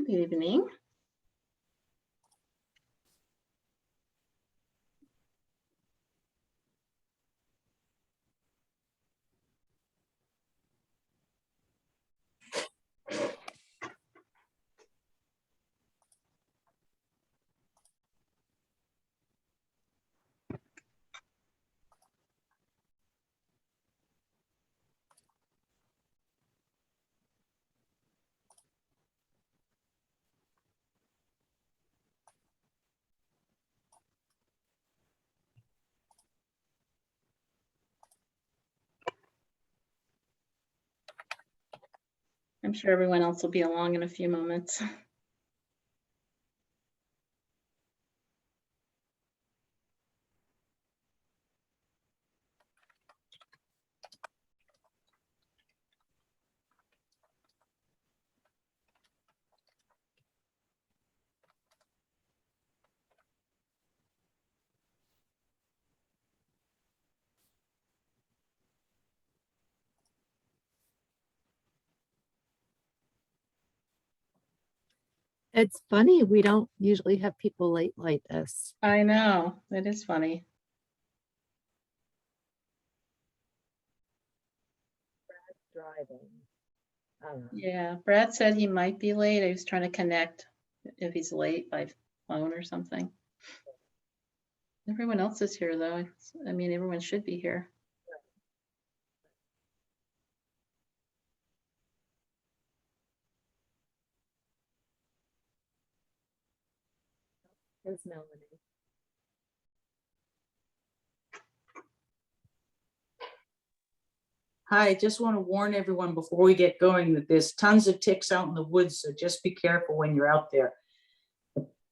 Good evening. I'm sure everyone else will be along in a few moments. It's funny, we don't usually have people late like this. I know, it is funny. Driving. Yeah, Brad said he might be late. I was trying to connect if he's late by phone or something. Everyone else is here though. I mean, everyone should be here. Here's Melanie. Hi, I just want to warn everyone before we get going that there's tons of ticks out in the woods, so just be careful when you're out there.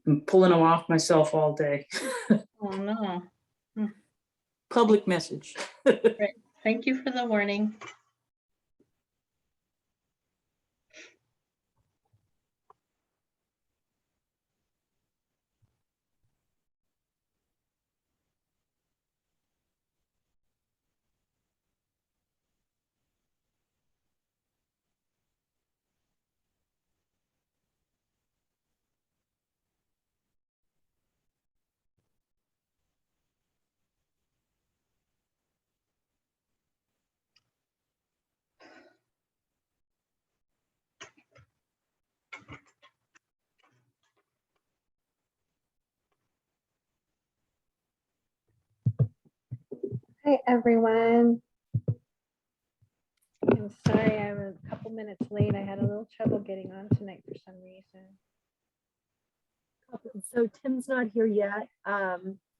I'm pulling them off myself all day. Oh no. Public message. Great. Thank you for the warning. Hi, everyone. I'm sorry I'm a couple minutes late. I had a little trouble getting on tonight for some reason. So Tim's not here yet.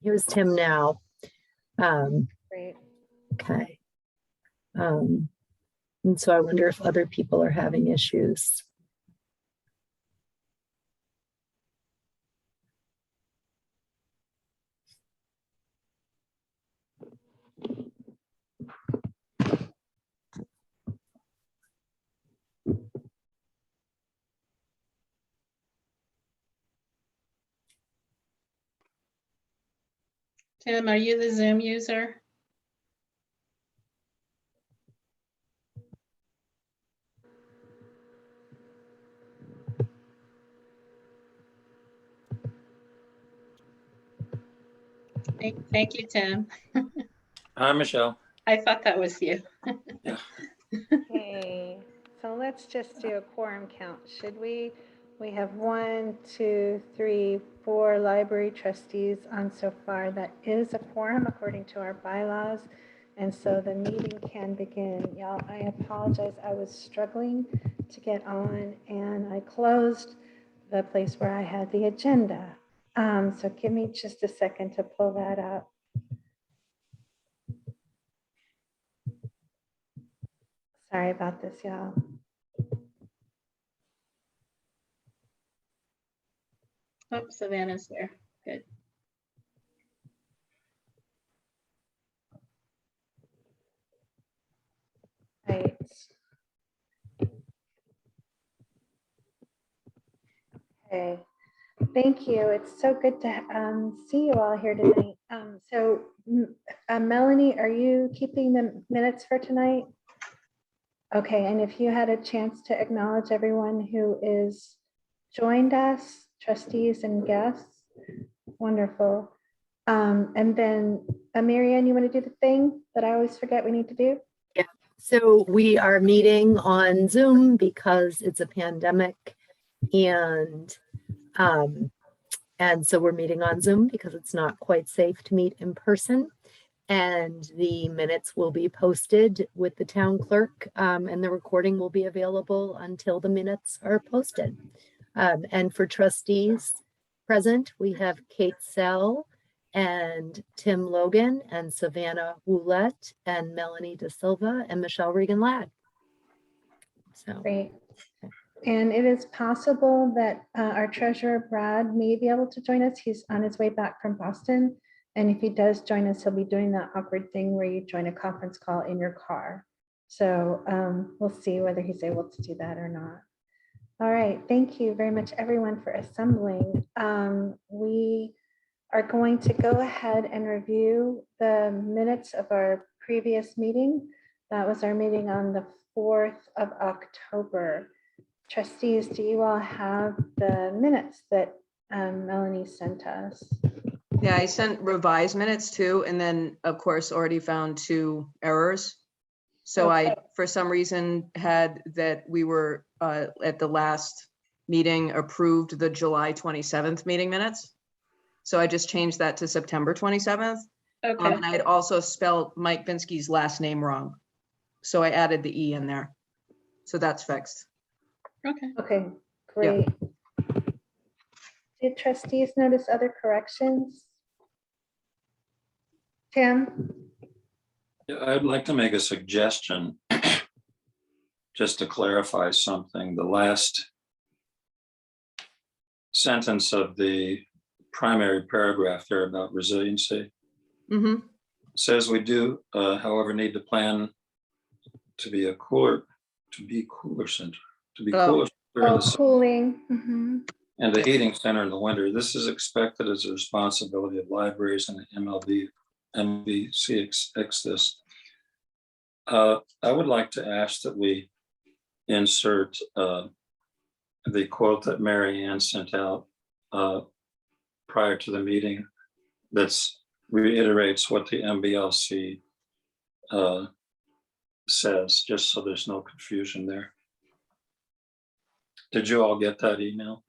Here's Tim now. Great. Okay. And so I wonder if other people are having issues. Tim, are you the Zoom user? Thank you, Tim. Hi, Michelle. I thought that was you. Okay, so let's just do a quorum count. Should we? We have 1, 2, 3, 4 library trustees on so far. That is a quorum according to our bylaws. And so the meeting can begin. Y'all, I apologize. I was struggling to get on and I closed the place where I had the agenda. So give me just a second to pull that up. Sorry about this, y'all. Oh, Savannah's there. Good. Right. Okay. Thank you. It's so good to see you all here tonight. Melanie, are you keeping the minutes for tonight? Okay, and if you had a chance to acknowledge everyone who is joined us, trustees and guests. Wonderful. And then, Marianne, you want to do the thing that I always forget we need to do? So we are meeting on Zoom because it's a pandemic, and so we're meeting on Zoom because it's not quite safe to meet in person. And the minutes will be posted with the town clerk, and the recording will be available until the minutes are posted. And for trustees present, we have Kate Sell and Tim Logan and Savannah Woolett and Melanie De Silva and Michelle Regan Ladd. So Great. And it is possible that our treasurer, Brad, may be able to join us. He's on his way back from Boston. And if he does join us, he'll be doing that awkward thing where you join a conference call in your car. So we'll see whether he's able to do that or not. All right, thank you very much, everyone, for assembling. We are going to go ahead and review the minutes of our previous meeting. That was our meeting on the 4th of October. Trustees, do you all have the minutes that Melanie sent us? Yeah, I sent revised minutes too, and then of course already found 2 errors. So Okay. I, for some reason, had that we were at the last meeting approved the July 27th meeting minutes. So I just changed that to September 27th. Okay, And I had also spelled Mike Vinsky's last name wrong. So I added the E in there. So that's fixed. okay. Okay, great. Did trustees notice other corrections? Tim? Yeah, I'd like to make a suggestion, just to clarify something. The last sentence of the primary paragraph there about resiliency Mm-hmm. says we do, however, need to plan to be a cooler center, Oh. during Oh, the summer cooling. Mhm. and a heating center in the winter. This is expected as a responsibility of libraries and the MVCX this. I would like to ask that we insert the quote that Mary Ann sent out prior to the meeting that's reiterates what the MBLC says, just so there's no confusion there. Did you all get that email?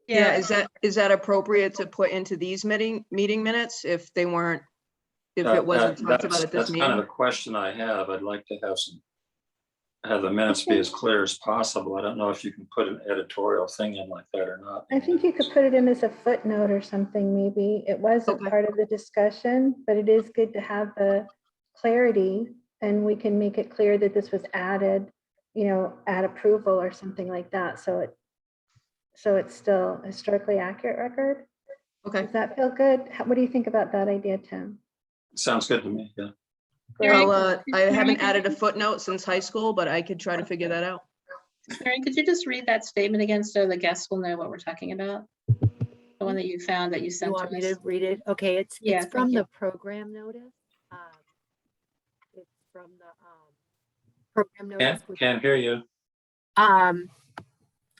Yeah, is that appropriate to put into these meeting minutes if they weren't, if it wasn't talked about at this That's kind of meeting? a question I have. I'd like to have the minutes be as clear as possible. I don't know if you can put an editorial thing in like that or not. I think you could put it in as a footnote or something, maybe. It wasn't Okay. part of the discussion, but it is good to have the clarity, and we can make it clear that this was added, at approval or something like that. So it's still historically accurate record. Okay. Does that feel good? What do you think about that idea, Tim? Sounds good to me, yeah. Great. I haven't added a footnote since high school, but I could try to figure that out. Mary, could you just read that statement again so the guests will know what we're talking about? The one that you found that you you sent to want me us. to read it? Okay, it's Yeah, from thank you. the program notice. It's from the program notice. Can't hear you.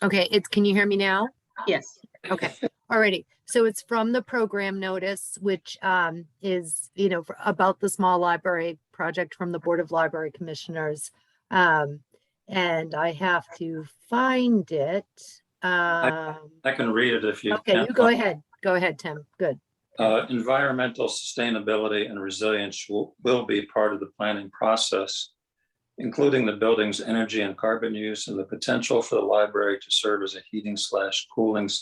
Okay, can you hear me now? Yes. Okay, alrighty. So it's from the program notice, which is, about the small library project from the Board of Library Commissioners. And I have to find it. I can read it if you Okay, can. you go ahead. Go ahead, Tim. Good. Environmental sustainability and resilience will be part of the planning process, including the building's energy and carbon use and the potential for the library to serve as a heating / cooling /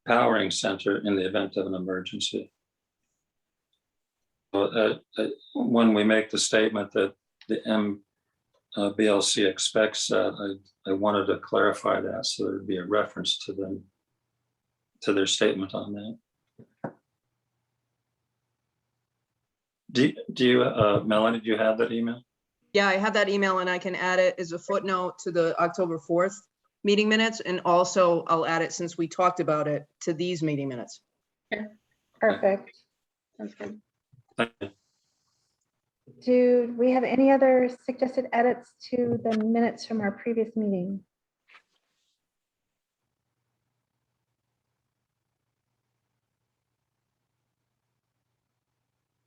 powering center in the event of an emergency. When we make the statement that the MBLC expects that, I wanted to clarify that so there'd be a reference to them, to their statement on that. Do you, Melanie, do you have that email? Yeah, I have that email and I can add it as a footnote to the October 4th meeting minutes. And also I'll add it, since we talked about it, to these meeting minutes. Perfect. Sounds good. Thank you. Do we have any other suggested edits to the minutes from our previous meeting?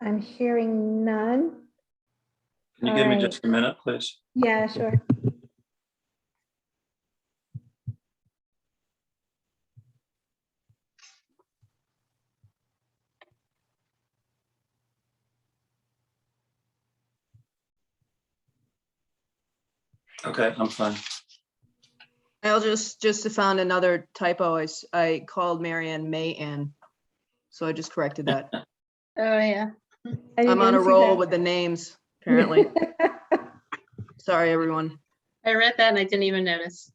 I'm hearing none. Can you give me Alright. just a minute, please? Yeah, sure. Okay, I'm fine. I'll just found another typo. I called Marianne May-Ann. So I just corrected that. Oh, yeah. I'm on a roll with the names, apparently. Sorry, everyone. I read that and I didn't even notice.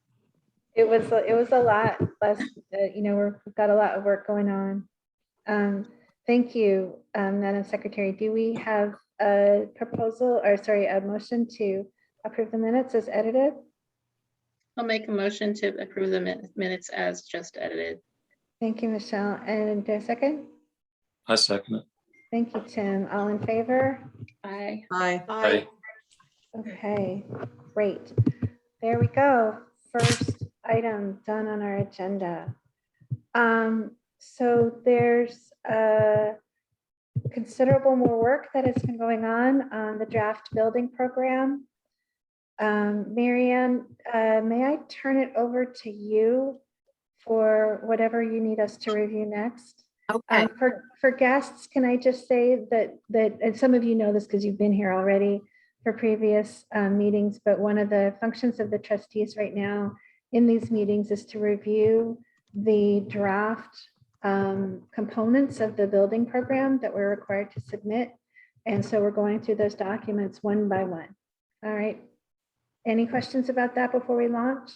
It was a lot less, we've got a lot of work going on. Thank you, Madam Secretary. Do we have a proposal, or sorry, a motion to approve the minutes as edited? I'll make a motion to approve the minutes as just edited. Thank you, Michelle. And a second? I second it. Thank you, Tim. All in favor? Aye. Hi. Aye. Okay, great. There we go. First item done on our agenda. So there's considerable more work that has been going on the draft building program. Marianne, may I turn it over to you for whatever you need us to review next? Okay. For guests, can I just say that and some of you know this because you've been here already for previous meetings, but one of the functions of the trustees right now in these meetings is to review the draft components of the building program that we're required to submit. And so we're going through those documents one by one. All right. Any questions about that before we launch?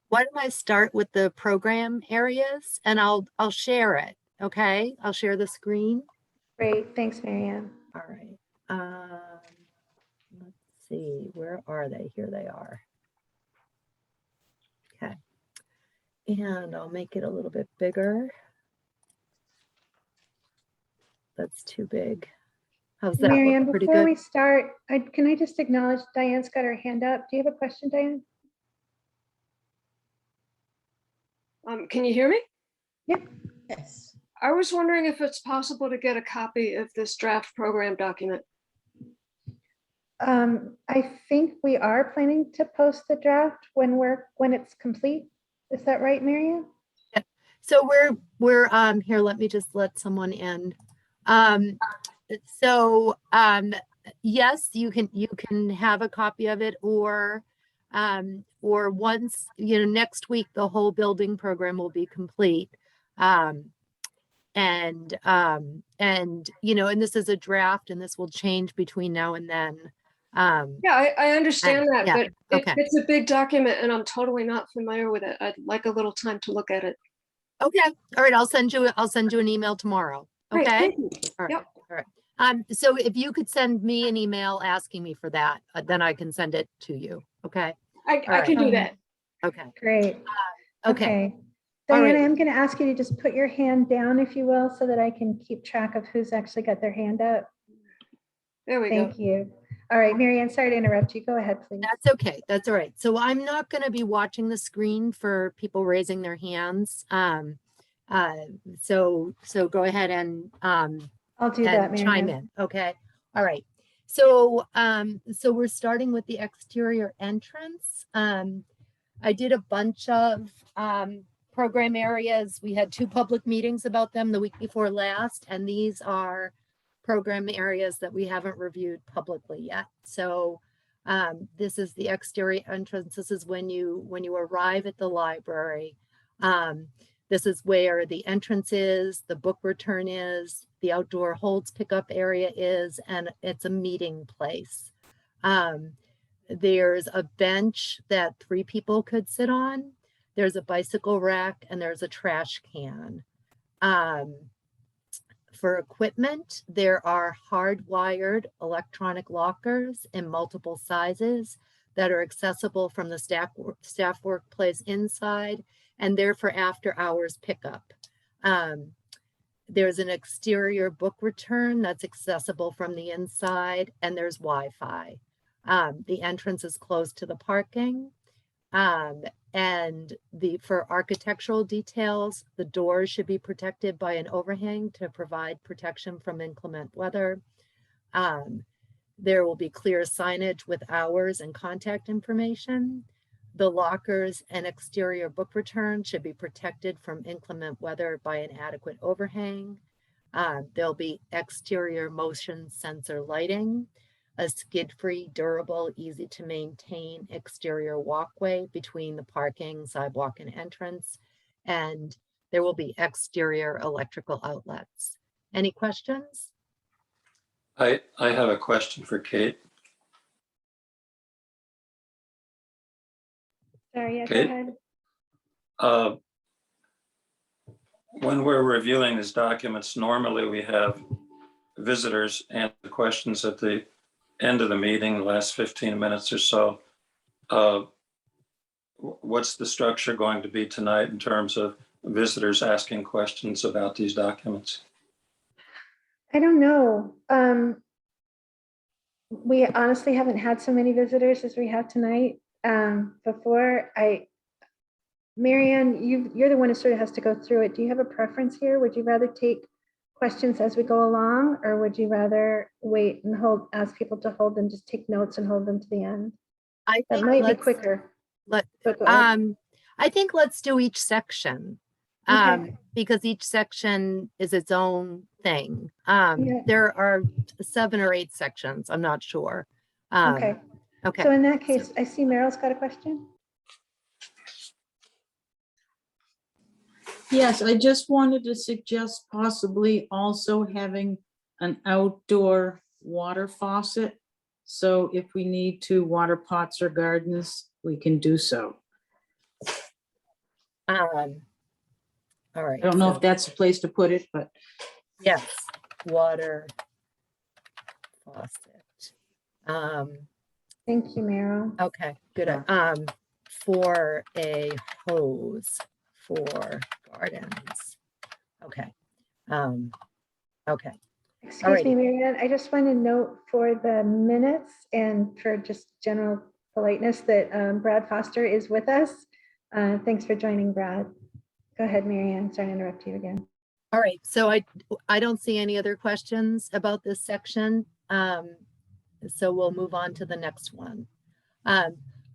Why don't I start with the program areas and I'll share it. Okay. I'll share the screen. Great. Thanks, Marianne. All right. Let's see, where are they? Here they are. Okay. And I'll make it a little bit bigger. That's too big. How's that? Marianne, Look pretty before good? we start, can I just acknowledge Diane's got her hand up? Do you have a question, Diane? Can you hear me? Yep. Yes. I was wondering if it's possible to get a copy of this draft program document. I think we are planning to post the draft when it's complete. Is that right, Marianne? So we're here, let me just let someone in. Yes, you can have a copy of it, or once, next week, the whole building program will be complete. And this is a draft and this will change between now and then. Yeah, I understand that, yeah, but okay. it's a big document and I'm totally not familiar with it. I'd like a little time to look at it. Okay, all right, I'll send you an email tomorrow. Great, Okay. thank you. All right. Yep. All right. So if you could send me an email asking me for that, then I can send it to you. Okay. I right. can do that. Okay. Great. Okay. Diane, right. I'm going to ask you to just put your hand down, if you will, so that I can keep track of who's actually got their hand up. There we go. Thank you. All right, Marianne, sorry to interrupt you. Go ahead, please. That's okay. That's all right. So I'm not going to be watching the screen for people raising their hands. So go ahead and I'll do that, chime Marianne. in. Okay. All right. So we're starting with the exterior entrance. I did a bunch of program areas. We had 2 public meetings about them the week before last, and these are program areas that we haven't reviewed publicly yet. So this is the exterior entrance. This is when you arrive at the library. This is where the entrance is, the book return is, the outdoor holds pickup area is, and it's a meeting place. There's a bench that 3 people could sit on. There's a bicycle rack and there's a trash can. For equipment, there are hardwired electronic lockers in multiple sizes that are accessible from the staff workplace inside, and they're for after hours pickup. There's an exterior book return that's accessible from the inside, and there's Wi-Fi. The entrance is closed to the parking. And for architectural details, the doors should be protected by an overhang to provide protection from inclement weather. There will be clear signage with hours and contact information. The lockers and exterior book return should be protected from inclement weather by an adequate overhang. There'll be exterior motion sensor lighting, a skid-free, durable, easy to maintain exterior walkway between the parking, sidewalk, and entrance. And there will be exterior electrical outlets. Any questions? I have a question for Kate. Sorry, yeah, go Kate? ahead. When we're reviewing these documents, normally we have visitors answer questions at the end of the meeting, the last 15 minutes or so. What's the structure going to be tonight in terms of visitors asking questions about these documents? I don't know. We honestly haven't had so many visitors as we have tonight. Before, Marianne, you're the one who sort of has to go through it. Do you have a preference here? Would you rather take questions as we go along, or would you rather wait and ask people to hold them, just take notes and hold them to the end? I That think might be quicker. But go ahead. I think let's do each section. Okay. Because each section is its own thing. Yeah. There are 7 or 8 sections, I'm not sure. Okay. Okay. So in that case, I see Meryl's got a question. Yes, I just wanted to suggest possibly also having an outdoor water faucet. So if we need to water pots or gardens, we can do so. All right. I don't know so- if that's the place to put it, but Yes, water faucet. Thank you, Meryl. Okay, good. Sure. For a hose for gardens. Okay. Okay. Excuse me, Alrighty. Marianne, I just want to note for the minutes and for just general politeness that Brad Foster is with us. Thanks for joining, Brad. Go ahead, Marianne. Sorry to interrupt you again. All right. So I don't see any other questions about this section. So we'll move on to the next one.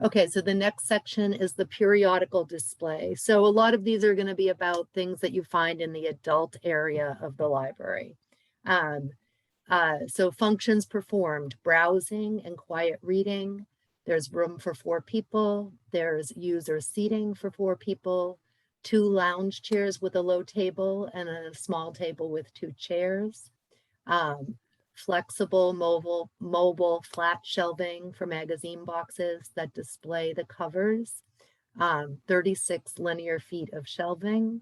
Okay, so the next section is the periodical display. So a lot of these are going to be about things that you find in the adult area of the library. So functions performed, browsing and quiet reading. There's room for 4 people. There's user seating for 4 people, 2 lounge chairs with a low table and a small table with 2 chairs. Flexible mobile flat shelving for magazine boxes that display the covers. 36 linear feet of shelving.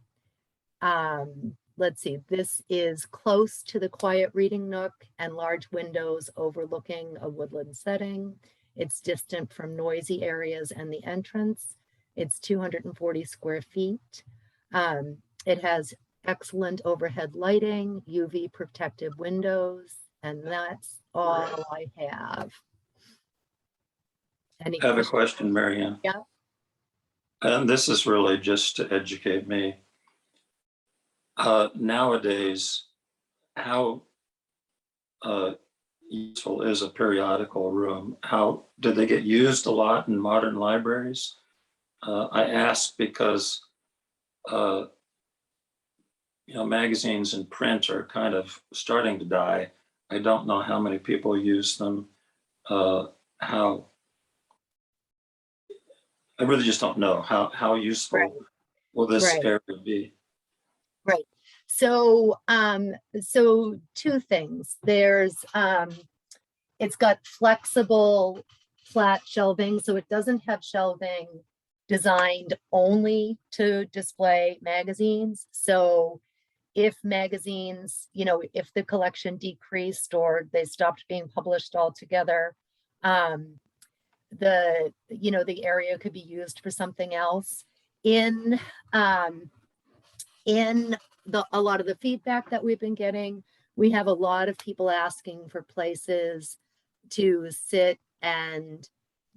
Let's see, this is close to the quiet reading nook and large windows overlooking a woodland setting. It's distant from noisy areas and the entrance. It's 240 square feet. It has excellent overhead lighting, UV protected windows, and that's all I have. Any I have a questions? question, Marianne. Yeah. And this is really just to educate me. Nowadays, how useful is a periodical room? How do they get used a lot in modern libraries? I ask because magazines and print are kind of starting to die. I don't know how many people use them. How I really just don't know how useful Right. will this Right. area be. Right. So, so 2 things. There's, it's got flexible flat shelving, so it doesn't have shelving designed only to display magazines. So if magazines, if the collection decreased or they stopped being published altogether, the area could be used for something else. In a lot of the feedback that we've been getting, we have a lot of people asking for places to sit and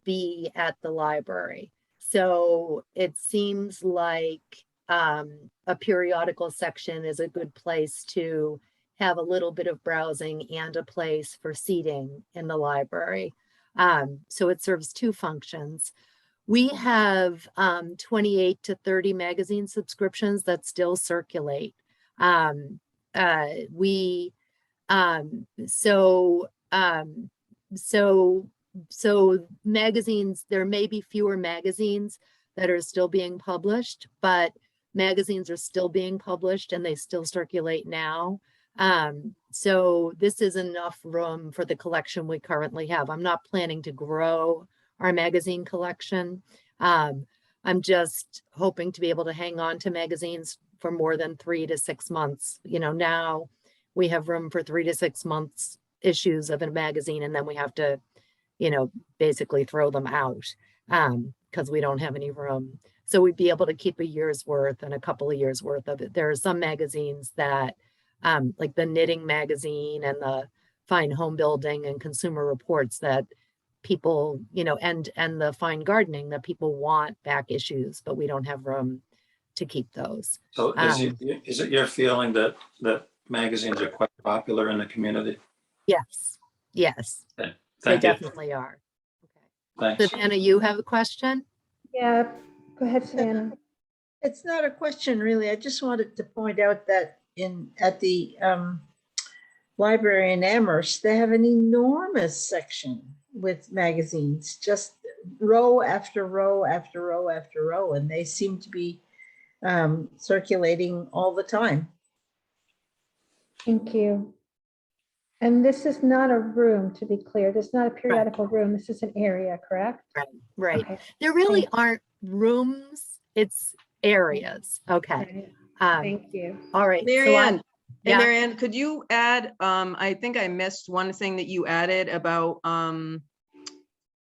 be at the library. So it seems like a periodical section is a good place to have a little bit of browsing and a place for seating in the library. So it serves two functions. We have 28 to 30 magazine subscriptions that still circulate. Um, we so so magazines, there may be fewer magazines that are still being published, but magazines are still being published and they still circulate now. So this is enough room for the collection we currently have. I'm not planning to grow our magazine collection. I'm just hoping to be able to hang on to magazines for more than 3 to 6 months. You know, now we have room for 3 to 6 months issues of a magazine, and then we have to, you know, basically throw them out because we don't have any room. So we'd be able to keep a year's worth and a couple of years worth of it. There are some magazines that like the Knitting magazine and the Fine Home Building and Consumer Reports that people, you know, and the Fine Gardening that people want back issues, but we don't have room to keep those. So is it your feeling that magazines are quite popular in the community? Yes, yes, Okay. they Thank you. definitely are. Okay. Thanks. Savannah, you have a question? Yeah, go ahead, Savannah. It's not a question really. I just wanted to point out that at the library in Amherst, they have an enormous section with magazines, just row after row after row after row, and they seem to be circulating all the time. Thank you. And this is not a room, to be clear. This is not a periodical room. This is an area, correct? Right. Okay. There really Thank- aren't rooms, it's areas. Okay. Right. Thank you. All right. Marianne, hey, yeah. Marianne, could you add, I think I missed one thing that you added about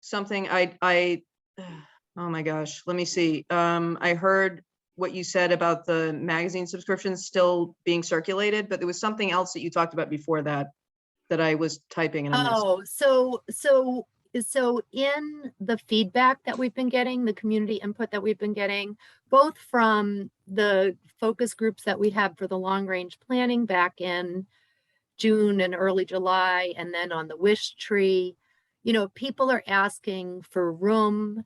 something oh my gosh, let me see. I heard what you said about the magazine subscriptions still being circulated, but there was something else that you talked about before that I was typing and I missed. Oh, so in the feedback that we've been getting, the community input that we've been getting, both from the focus groups that we had for the long range planning back in June and early July, and then on the wish tree, you know, people are asking for room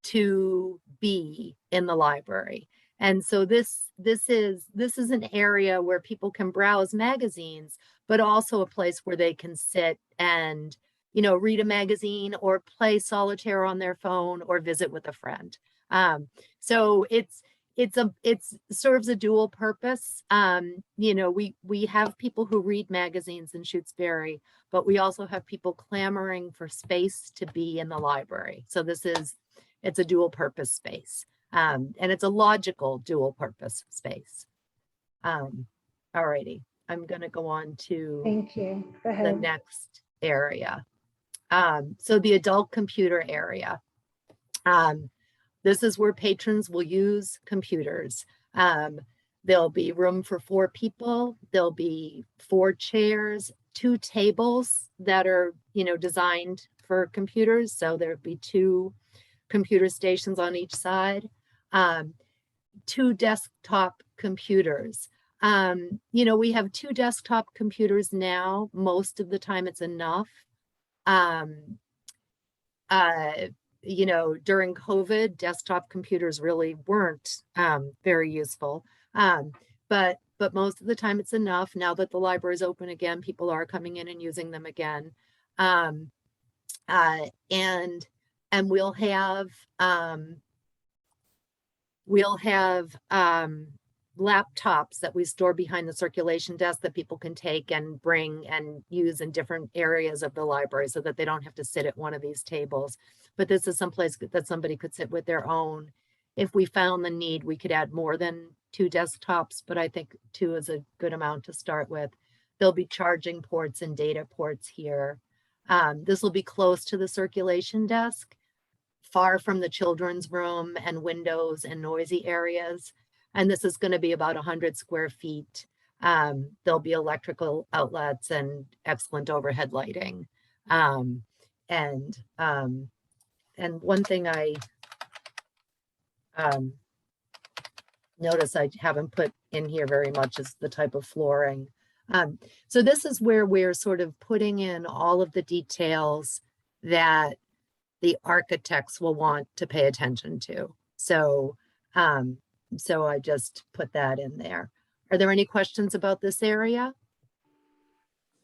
to be in the library. And so this is an area where people can browse magazines, but also a place where they can sit and, you know, read a magazine or play solitaire on their phone or visit with a friend. So it serves a dual purpose. You know, we have people who read magazines in Shutesbury, but we also have people clamoring for space to be in the library. So it's a dual purpose space. And it's a logical dual purpose space. All righty, I'm gonna go on to Thank you. Go the ahead. next area. So the adult computer area. This is where patrons will use computers. There'll be room for 4 people. There'll be 4 chairs, 2 tables that are, you know, designed for computers. So there'll be 2 computer stations on each side, 2 desktop computers. You know, we have 2 desktop computers now. Most of the time it's enough. You know, during COVID, desktop computers really weren't very useful. But most of the time it's enough. Now that the library is open again, people are coming in and using them again. And we'll have laptops that we store behind the circulation desk that people can take and bring and use in different areas of the library so that they don't have to sit at one of these tables. But this is someplace that somebody could sit with their own. If we found the need, we could add more than 2 desktops, but I think 2 is a good amount to start with. There'll be charging ports and data ports here. This will be close to the circulation desk, far from the children's room and windows and noisy areas. And this is going to be about 100 square feet. There'll be electrical outlets and excellent overhead lighting. And one thing I Notice I haven't put in here very much is the type of flooring. So this is where we're sort of putting in all of the details that the architects will want to pay attention to. So, so I just put that in there. Are there any questions about this area?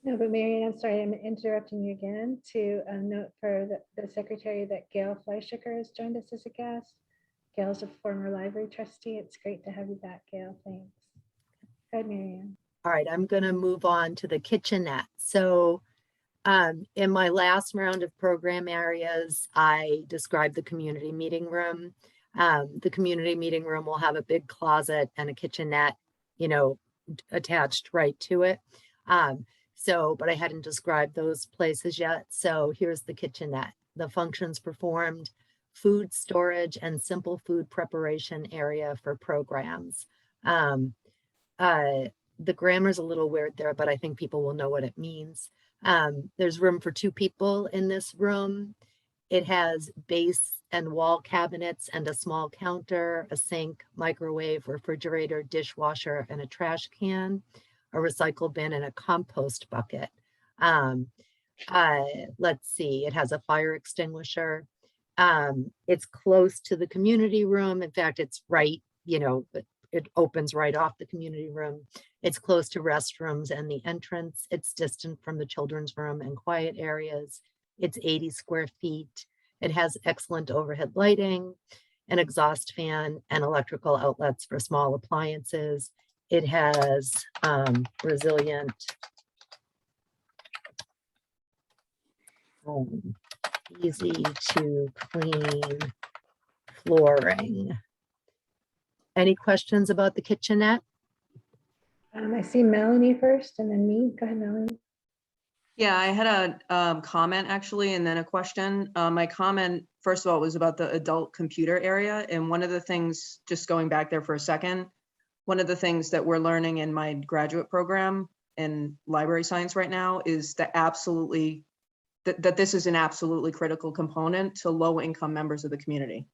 No, but Marian, I'm sorry, I'm interrupting you again to note for the secretary that Gail Fleischiker has joined us as a guest. Gail's a former library trustee. It's great to have you back, Gail. Thanks. Go ahead, Marian. All right, I'm going to move on to the kitchenette. So in my last round of program areas, I described the community meeting room. The community meeting room will have a big closet and a kitchenette, you know, attached right to it. But I hadn't described those places yet. So here's the kitchenette. The functions performed: food storage and simple food preparation area for programs. The grammar's a little weird there, but I think people will know what it means. There's room for 2 people in this room. It has base and wall cabinets and a small counter, a sink, microwave, refrigerator, dishwasher, and a trash can, a recycle bin, and a compost bucket. Let's see, it has a fire extinguisher. It's close to the community room. In fact, it's right, you know, it opens right off the community room. It's close to restrooms and the entrance. It's distant from the children's room and quiet areas. It's 80 square feet. It has excellent overhead lighting, an exhaust fan, and electrical outlets for small appliances. It has resilient easy to clean flooring. Any questions about the kitchenette? I see Melanie first and then me. Go ahead, Melanie. Yeah, I had a comment actually, and then a question. My comment, first of all, was about the adult computer area. And one of the things, just going back there for a second, one of the things that we're learning in my graduate program in library science right now is that this is an absolutely critical component to low income members of the community.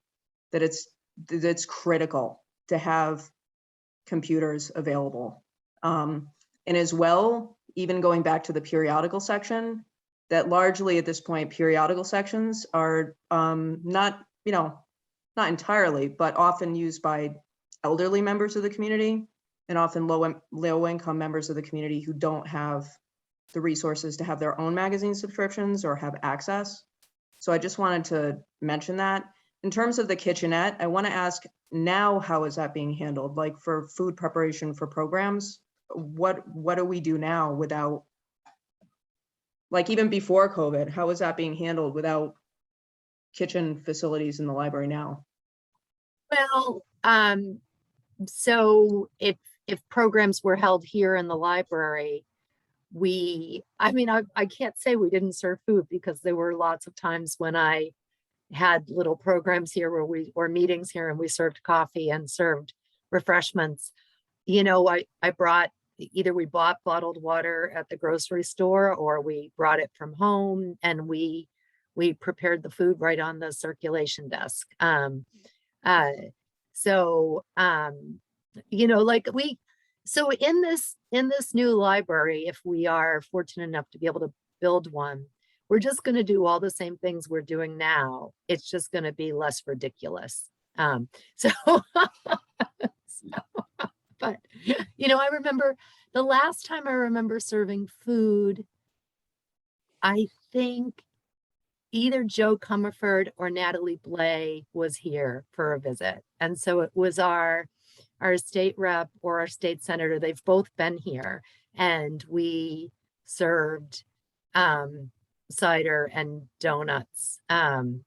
That it's critical to have computers available. And as well, even going back to the periodical section, that largely at this point, periodical sections are not entirely, but often used by elderly members of the community and often low income members of the community who don't have the resources to have their own magazine subscriptions or have access. So I just wanted to mention that. In terms of the kitchenette, I want to ask now, how is that being handled? Like for food preparation for programs, what do we do now without, like even before COVID, how is that being handled without kitchen facilities in the library now? Well, so if programs were held here in the library, I can't say we didn't serve food, because there were lots of times when I had little programs here or meetings here, and we served coffee and served refreshments. You know, I brought, either we bought bottled water at the grocery store or we brought it from home, and we prepared the food right on the circulation desk. You know, like so in this new library, if we are fortunate enough to be able to build one, we're just going to do all the same things we're doing now. It's just going to be less ridiculous. But, you know, I remember the last time I remember serving food, I think either Joe Comerford or Natalie Blay was here for a visit. And so it was our state rep or our state senator. They've both been here, and we served cider and donuts. And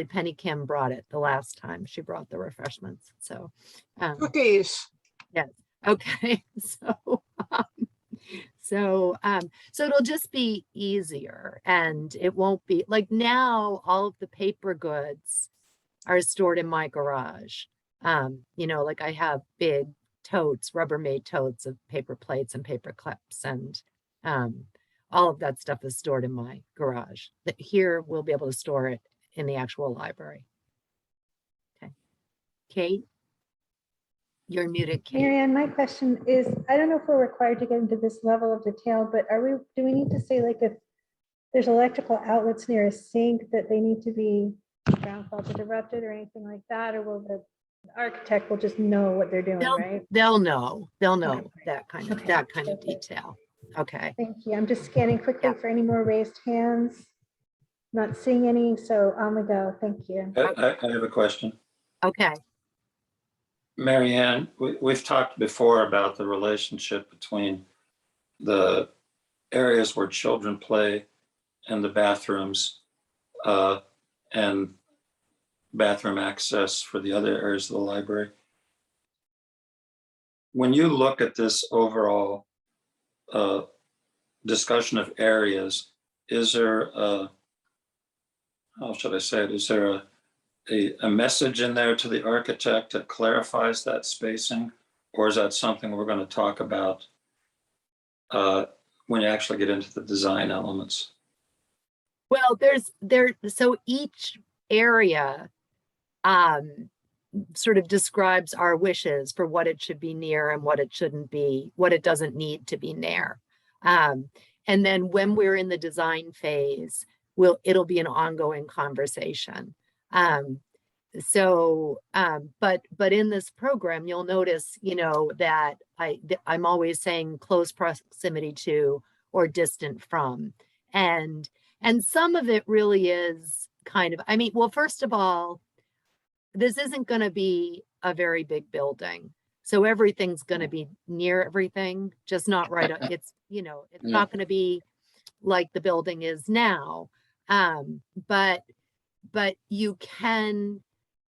Penny Kim brought it the last time. She brought the refreshments. So Cookies. yes. Okay. So it'll just be easier, and it won't be like now all of the paper goods are stored in my garage. You know, like I have big totes, Rubbermaid totes of paper plates and paper clips, and all of that stuff is stored in my garage. Here we'll be able to store it in the actual library. Okay. Kate? You're muted, Kate. Marianne, my question is, I don't know if we're required to get into this level of detail, but do we need to say like if there's electrical outlets near a sink that they need to be ground fault interrupted or anything like that? Or will the architect will just know what they're doing, right? They'll know Okay. that kind of Okay. detail. Okay. Thank you. I'm just scanning quickly Yeah. for any more raised hands. Not seeing any, so on we go. Thank you. I have a question. Okay. Marianne, we've talked before about the relationship between the areas where children play and the bathrooms and bathroom access for the other areas of the library. When you look at this overall discussion of areas, is there how should I say it? Is there a message in there to the architect that clarifies that spacing? Or is that something we're going to talk about when you actually get into the design elements? Well, so each area sort of describes our wishes for what it should be near and what it shouldn't be, what it doesn't need to be near. And then when we're in the design phase, it'll be an ongoing conversation. But in this program, you'll notice, that I'm always saying close proximity to or distant from. And some of it really is kind of, well, first of all, this isn't going to be a very big building. So everything's going to be near everything, just not right. It's not going to be like the building is now. But you can,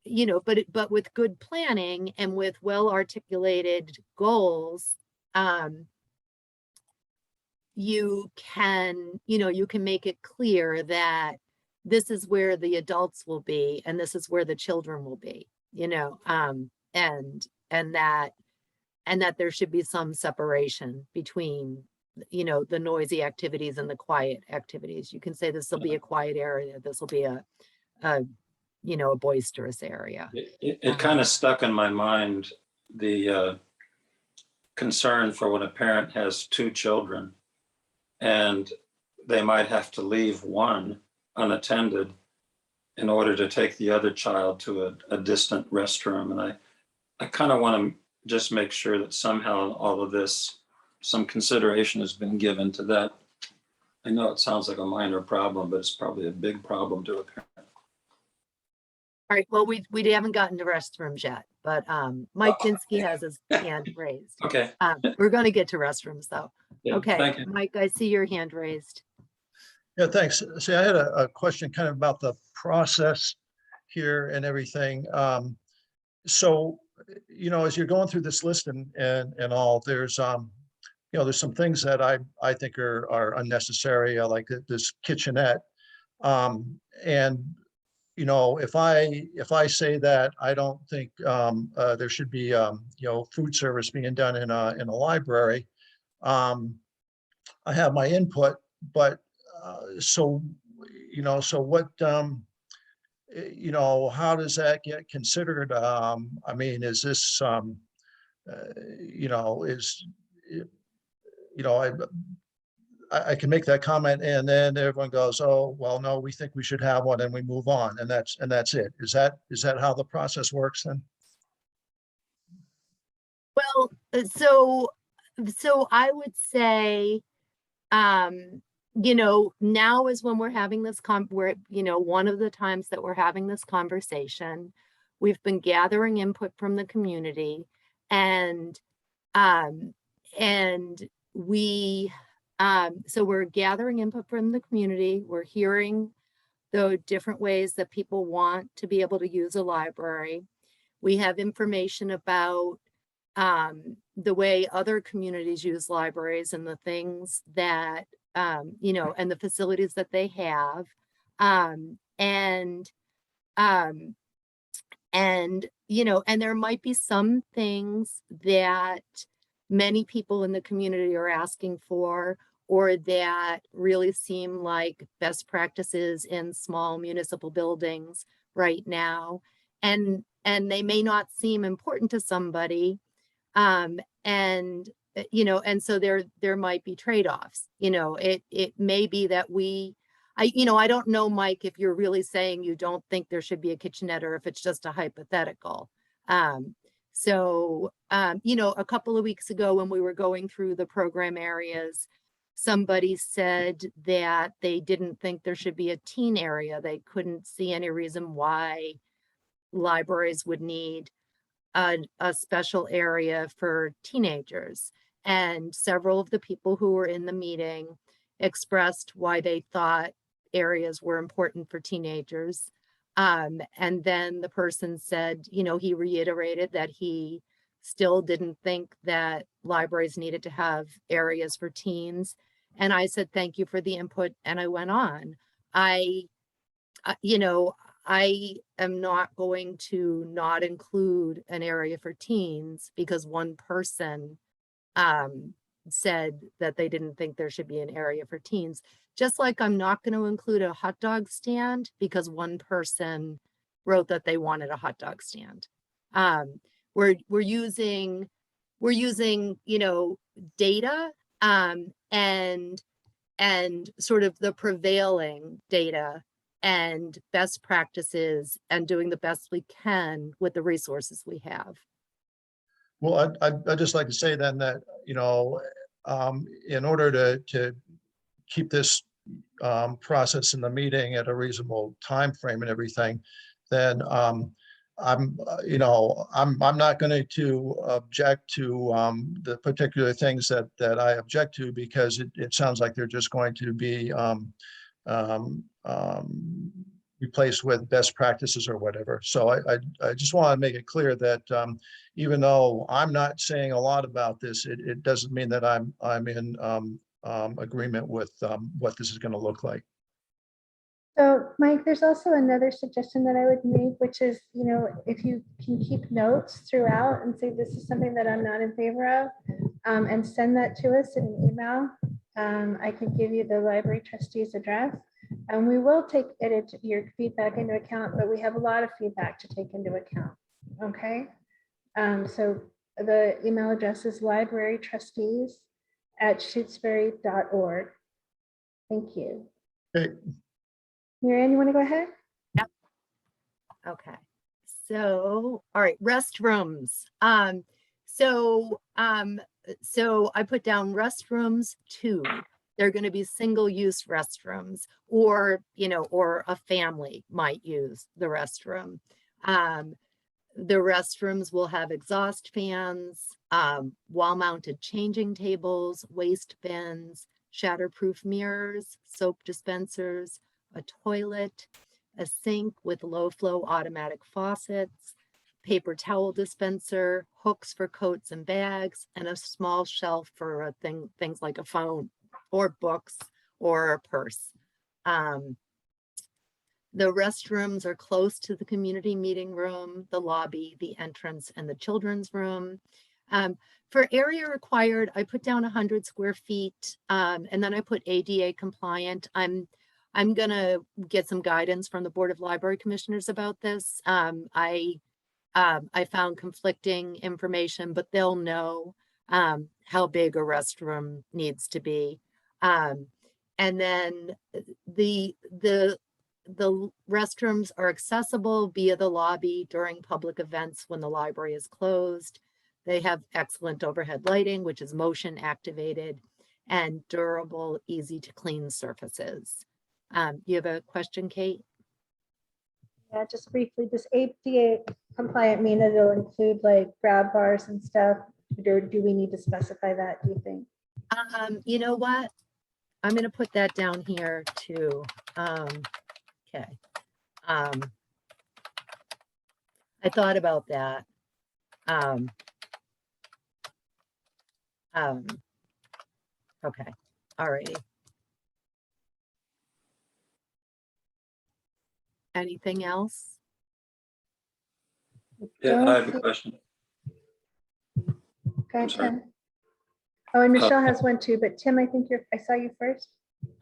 but with good planning and with well-articulated goals, you can make it clear that this is where the adults will be and this is where the children will be, and that there should be some separation between, the noisy activities and the quiet activities. You can say this will be a quiet area. This will be a boisterous area. It kind of stuck in my mind, the concern for when a parent has two children and they might have to leave one unattended in order to take the other child to a distant restroom. And I kind of want to just make sure that somehow all of this, some consideration has been given to that. I know it sounds like a minor problem, but it's probably a big problem to a parent. All right, well, we haven't gotten to restrooms yet, but Mike Dinsky has his hand raised. Okay. We're going to get to restrooms though. Yeah, Okay, thank you. Mike, I see your hand raised. Yeah, thanks. See, I had a question kind of about the process here and everything. So, as you're going through this list and all, there's there's some things that I think are unnecessary, like this kitchenette. And if I say that I don't think there should be food service being done in a library, I have my input, but so what, how does that get considered? Is this, I can make that comment and then everyone goes, oh, well, no, we think we should have one, and we move on, and that's it. Is that how the process works then? Well, so I would say, now is when we're having this one of the times that we're having this conversation. We've been gathering input from the community, and so we're gathering input from the community. We're hearing the different ways that people want to be able to use a library. We have information about the way other communities use libraries and the things that, and the facilities that they have. And there might be some things that many people in the community are asking for, or that really seem like best practices in small municipal buildings right now. and they may not seem important to somebody. And and so there might be trade-offs. It may be that I don't know, Mike, if you're really saying you don't think there should be a kitchenette or if it's just a hypothetical. A couple of weeks ago when we were going through the program areas, somebody said that they didn't think there should be a teen area. They couldn't see any reason why libraries would need a special area for teenagers. And several of the people who were in the meeting expressed why they thought areas were important for teenagers. And then the person said, he reiterated that he still didn't think that libraries needed to have areas for teens. And I said, thank you for the input. And I went on. I am not going to not include an area for teens because one person said that they didn't think there should be an area for teens. Just like I'm not going to include a hot dog stand because one person wrote that they wanted a hot dog stand. We're using data and sort of the prevailing data and best practices and doing the best we can with the resources we have. Well, I'd just like to say then that, in order to keep this process in the meeting at a reasonable time frame and everything, then I'm not going to object to the particular things that I object to, because it sounds like they're just going to be replaced with best practices or whatever. So I just want to make it clear that even though I'm not saying a lot about this, it doesn't mean that I'm in agreement with what this is going to look like. So Mike, there's also another suggestion that I would make, which is, if you can keep notes throughout and say, this is something that I'm not in favor of, and send that to us in an email. I can give you the library trustees address, and we will take your feedback into account, but we have a lot of feedback to take into account. Okay. So the email address is librarytrustees@shutesbury.org. Thank you. Okay. Marianne, you want to go ahead? Yep. Okay. So, all right, restrooms. So I put down restrooms 2. They're going to be single-use restrooms, or a family might use the restroom. The restrooms will have exhaust fans, wall-mounted changing tables, waste bins, shatterproof mirrors, soap dispensers, a toilet, a sink with low-flow automatic faucets, paper towel dispenser, hooks for coats and bags, and a small shelf for things like a phone or books or a purse. The restrooms are close to the community meeting room, the lobby, the entrance, and the children's room. For area required, I put down 100 square feet, and then I put ADA compliant. I'm gonna get some guidance from the Board of Library Commissioners about this. I found conflicting information, but they'll know how big a restroom needs to be. And then the restrooms are accessible via the lobby during public events when the library is closed. They have excellent overhead lighting, which is motion activated, and durable, easy to clean surfaces. You have a question, Kate? Yeah, just briefly, does ADA compliant mean that it'll include like grab bars and stuff? Or do we need to specify that, do you think? You know what? I'm going to put that down here too. Okay. I thought about that. Okay. All righty. Anything else? Yeah, I have a question. Okay, I'm sorry. Tim. Oh, and Michelle has one too, but Tim, I think I saw you first.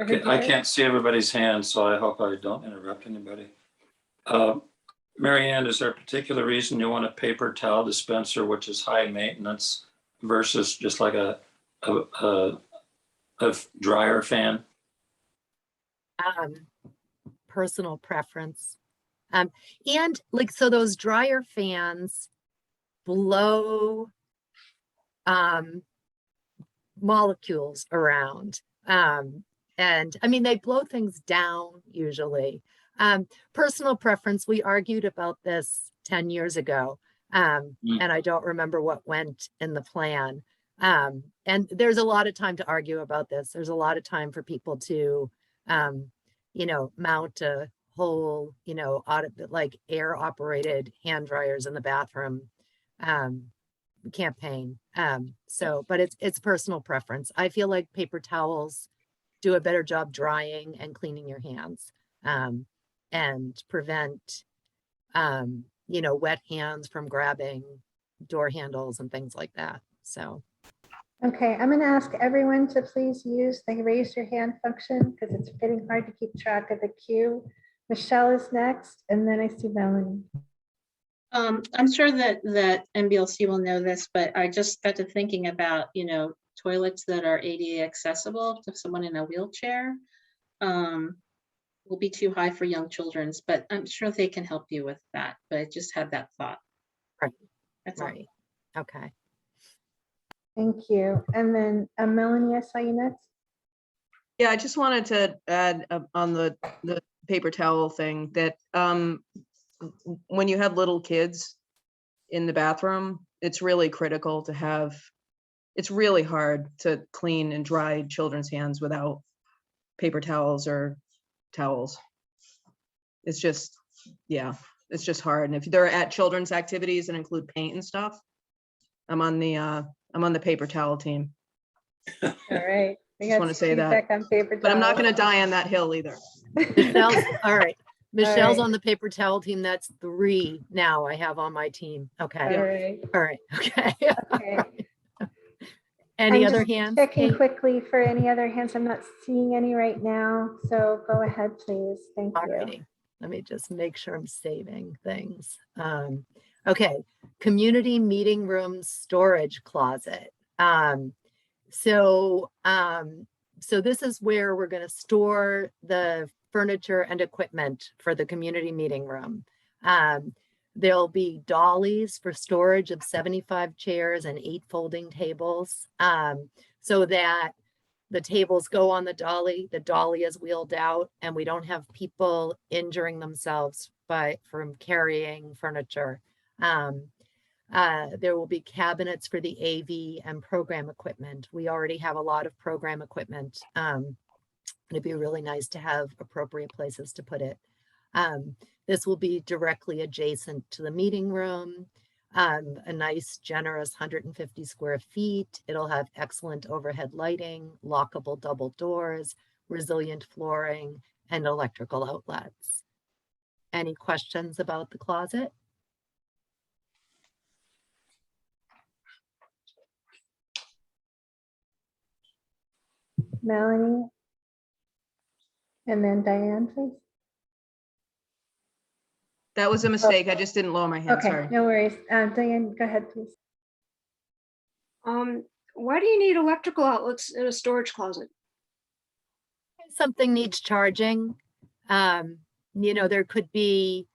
Okay, I can't see everybody's hands, so I hope I don't interrupt anybody. Mary Ann, is there a particular reason you want a paper towel dispenser, which is high maintenance versus just like a dryer fan? Personal preference. And like, so those dryer fans blow molecules around. And I mean, they blow things down usually. Personal preference, we argued about this 10 years ago. And I don't remember what went in the plan. And there's a lot of time to argue about this. There's a lot of time for people to, you know, mount a whole, you know, like air operated hand dryers in the bathroom campaign. So, but it's personal preference. I feel like paper towels do a better job drying and cleaning your hands, and prevent, you know, wet hands from grabbing door handles and things like that. So. Okay, I'm going to ask everyone to please use the raise your hand function because it's getting hard to keep track of the queue. Michelle is next, and then I see Melanie. I'm sure that MBLC will know this, but I just got to thinking about, you know, toilets that are ADA accessible to someone in a wheelchair. Will be too high for young children's, but I'm sure they can help you with that. But I just had that thought. Right. That's all. Right. Okay. Thank you. And then Melanie, I saw you next. Yeah, I just wanted to add on the paper towel thing that when you have little kids in the bathroom, it's really critical to have, it's really hard to clean and dry children's hands without paper towels or towels. It's just, yeah, it's just hard. And if they're at children's activities that include paint and stuff, I'm on the paper towel team. All right. I Just got want to say that. feedback on paper But I'm not towels. going to die on that hill either. Michelle's, all right. Michelle's right. on the paper towel team. That's 3 now I have on my team. Okay. All right. All right. Okay. Okay. Any I'm other just hands? checking Kate? quickly for any other hands. I'm not seeing any right now. So go ahead, please. Thank All you. righty. Let me just make sure I'm saving things. Okay. Community meeting room storage closet. So this is where we're going to store the furniture and equipment for the community meeting room. There'll be dollies for storage of 75 chairs and 8 folding tables, so that the tables go on the dolly is wheeled out, and we don't have people injuring themselves from carrying furniture. There will be cabinets for the AV and program equipment. We already have a lot of program equipment. It'd be really nice to have appropriate places to put it. This will be directly adjacent to the meeting room. A nice, generous 150 square feet. It'll have excellent overhead lighting, lockable double doors, resilient flooring, and electrical outlets. Any questions about the closet? Melanie. And then Diane, please. That was a mistake. I just didn't lower my hand. Okay, Sorry. no worries. Diane, go ahead, please. Why do you need electrical outlets in a storage closet? Something needs charging. You know, there could be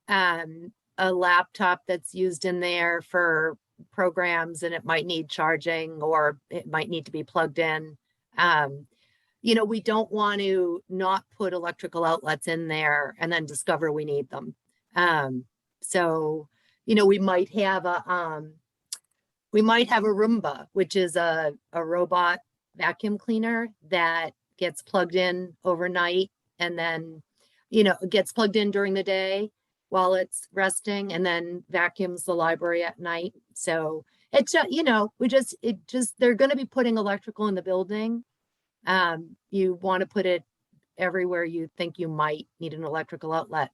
a laptop that's used in there for programs and it might need charging, or it might need to be plugged in. You know, we don't want to not put electrical outlets in there and then discover we need them. So, you know, we might have a Roomba, which is a robot vacuum cleaner that gets plugged in overnight and then, you know, gets plugged in during the day while it's resting and then vacuums the library at night. So it's, you know, they're going to be putting electrical in the building. You want to put it everywhere you think you might need an electrical outlet.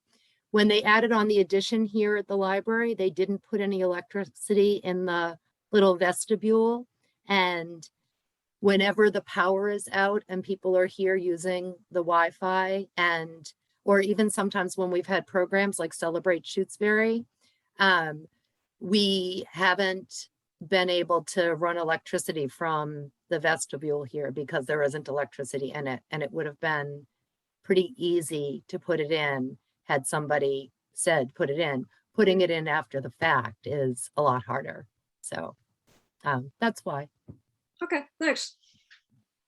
When they added on the addition here at the library, they didn't put any electricity in the little vestibule. And whenever the power is out and people are here using the Wi-Fi and or even sometimes when we've had programs like Celebrate Shutesbury, we haven't been able to run electricity from the vestibule here because there isn't electricity in it. And it would have been pretty easy to put it in had somebody said, put it in. Putting it in after the fact is a lot harder. So that's why. Okay, thanks.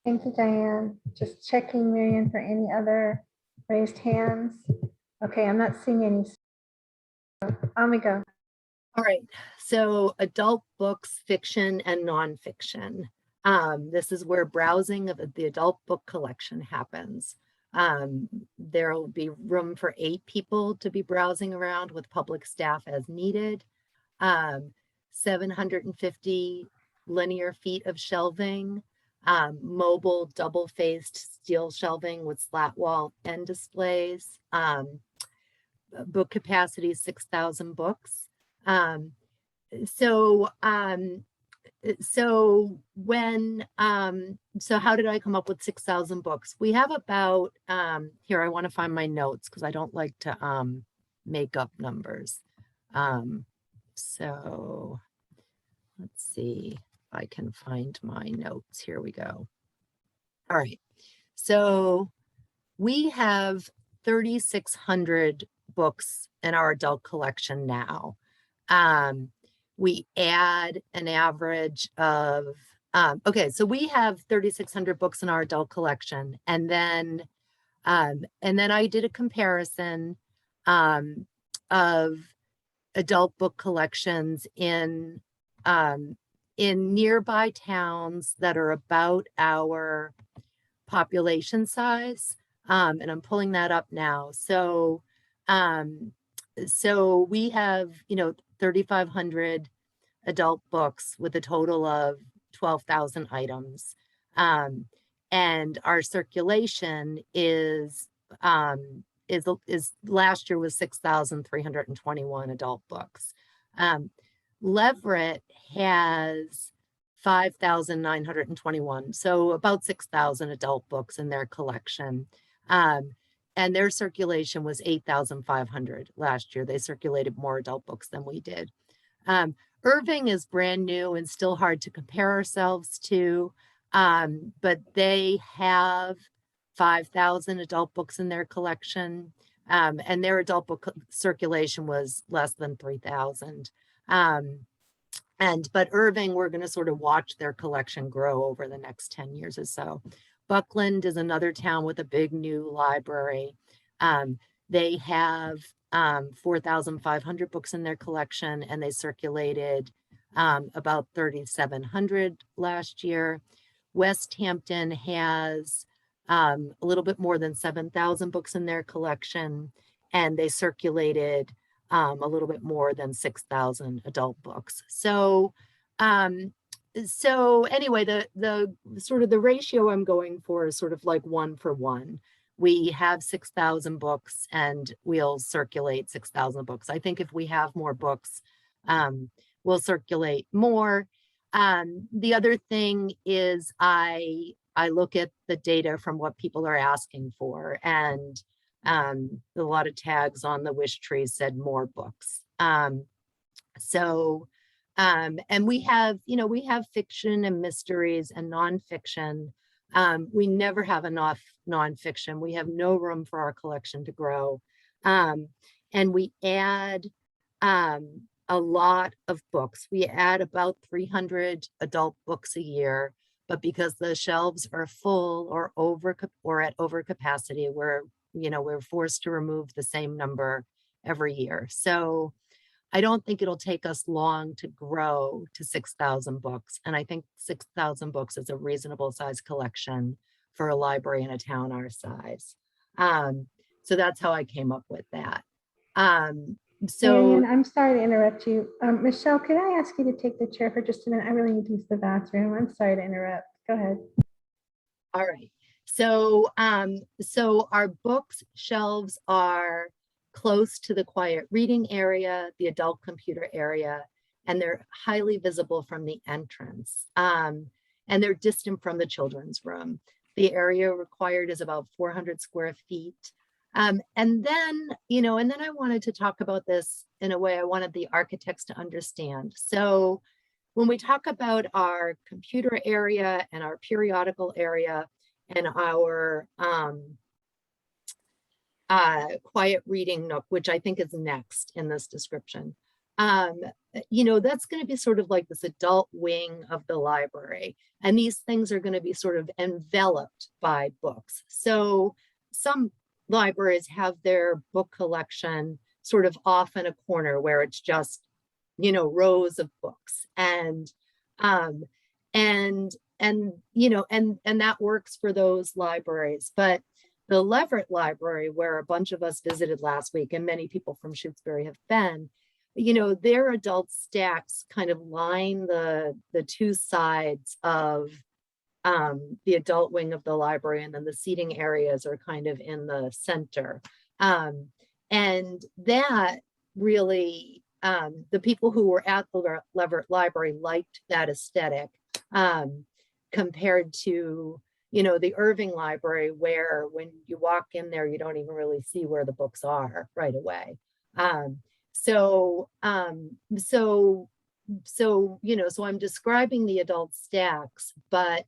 Thank you, Diane. Just checking, Marion, for any other raised hands. Okay, I'm not seeing any. Amigo. All right, so adult books, fiction and nonfiction. This is where browsing of the adult book collection happens. There will be room for 8 people to be browsing around with public staff as needed. 750 linear feet of shelving, mobile double-faced steel shelving with slat wall end displays. Book capacity 6,000 books. So how did I come up with 6,000 books? We have about, here, I want to find my notes because I don't like to make up numbers. So let's see if I can find my notes. Here we go. All right. So we have 3,600 books in our adult collection now. We add an average of, okay, so we have 3,600 books in our adult collection. And then I did a comparison of adult book collections in nearby towns that are about our population size. And I'm pulling that up now. So we have, 3,500 adult books with a total of 12,000 items. And our circulation is last year was 6,321 adult books. Leverett has 5,921, so about 6,000 adult books in their collection. And their circulation was 8,500 last year. They circulated more adult books than we did. Irving is brand new and still hard to compare ourselves to, but they have 5,000 adult books in their collection, and their adult book circulation was less than 3,000. But Irving, we're going to sort of watch their collection grow over the next 10 years or so. Buckland is another town with a big new library. They have 4,500 books in their collection, and they circulated about 3,700 last year. West Hampton has a little bit more than 7,000 books in their collection, and they circulated a little bit more than 6,000 adult books. So anyway, the sort of the ratio I'm going for is sort of like 1 for 1. We have 6,000 books and we'll circulate 6,000 books. I think if we have more books, we'll circulate more. The other thing is I look at the data from what people are asking for, and a lot of tags on the wish trees said more books. And we have, we have fiction and mysteries and nonfiction. We never have enough nonfiction. We have no room for our collection to grow. And we add a lot of books. We add about 300 adult books a year, but because the shelves are full or at overcapacity, we're forced to remove the same number every year. So I don't think it'll take us long to grow to 6,000 books. And I think 6,000 books is a reasonable size collection for a library in a town our size. So that's how I came up with that. Marion, I'm sorry to interrupt you. Michelle, could I ask you to take the chair for just a minute? I really need to use the bathroom. I'm sorry to interrupt. Go ahead. All right. So our books shelves are close to the quiet reading area, the adult computer area, and they're highly visible from the entrance. And they're distant from the children's room. The area required is about 400 square feet. And then, and then I wanted to talk about this in a way I wanted the architects to understand. So when we talk about our computer area and our periodical area and our quiet reading nook, which I think is next in this description, that's going to be sort of like this adult wing of the library. And these things are going to be sort of enveloped by books. So some libraries have their book collection sort of off in a corner where it's just, rows of books. And that works for those libraries. But the Leverett Library, where a bunch of us visited last week, and many people from Shutesbury have been, their adult stacks kind of line the two sides of the adult wing of the library, and then the seating areas are kind of in the center. And that really, the people who were at the Leverett Library liked that aesthetic compared to, the Irving Library, where when you walk in there, you don't even really see where the books are right away. So I'm describing the adult stacks, but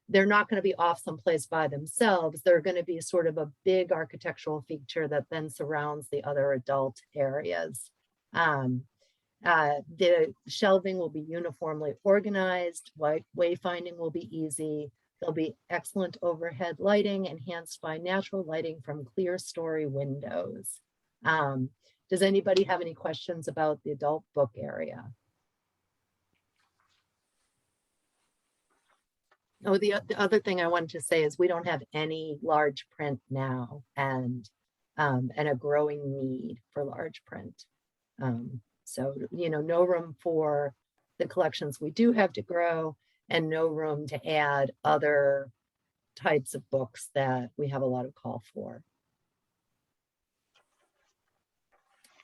they're not going to be off someplace by themselves. They're going to be sort of a big architectural feature that then surrounds the other adult areas. The shelving will be uniformly organized. Wayfinding will be easy. There'll be excellent overhead lighting enhanced by natural lighting from clear story windows. Does anybody have any questions about the adult book area? Oh, the other thing I wanted to say is we don't have any large print now, and a growing need for large print. So, no room for the collections we do have to grow, and no room to add other types of books that we have a lot of call for.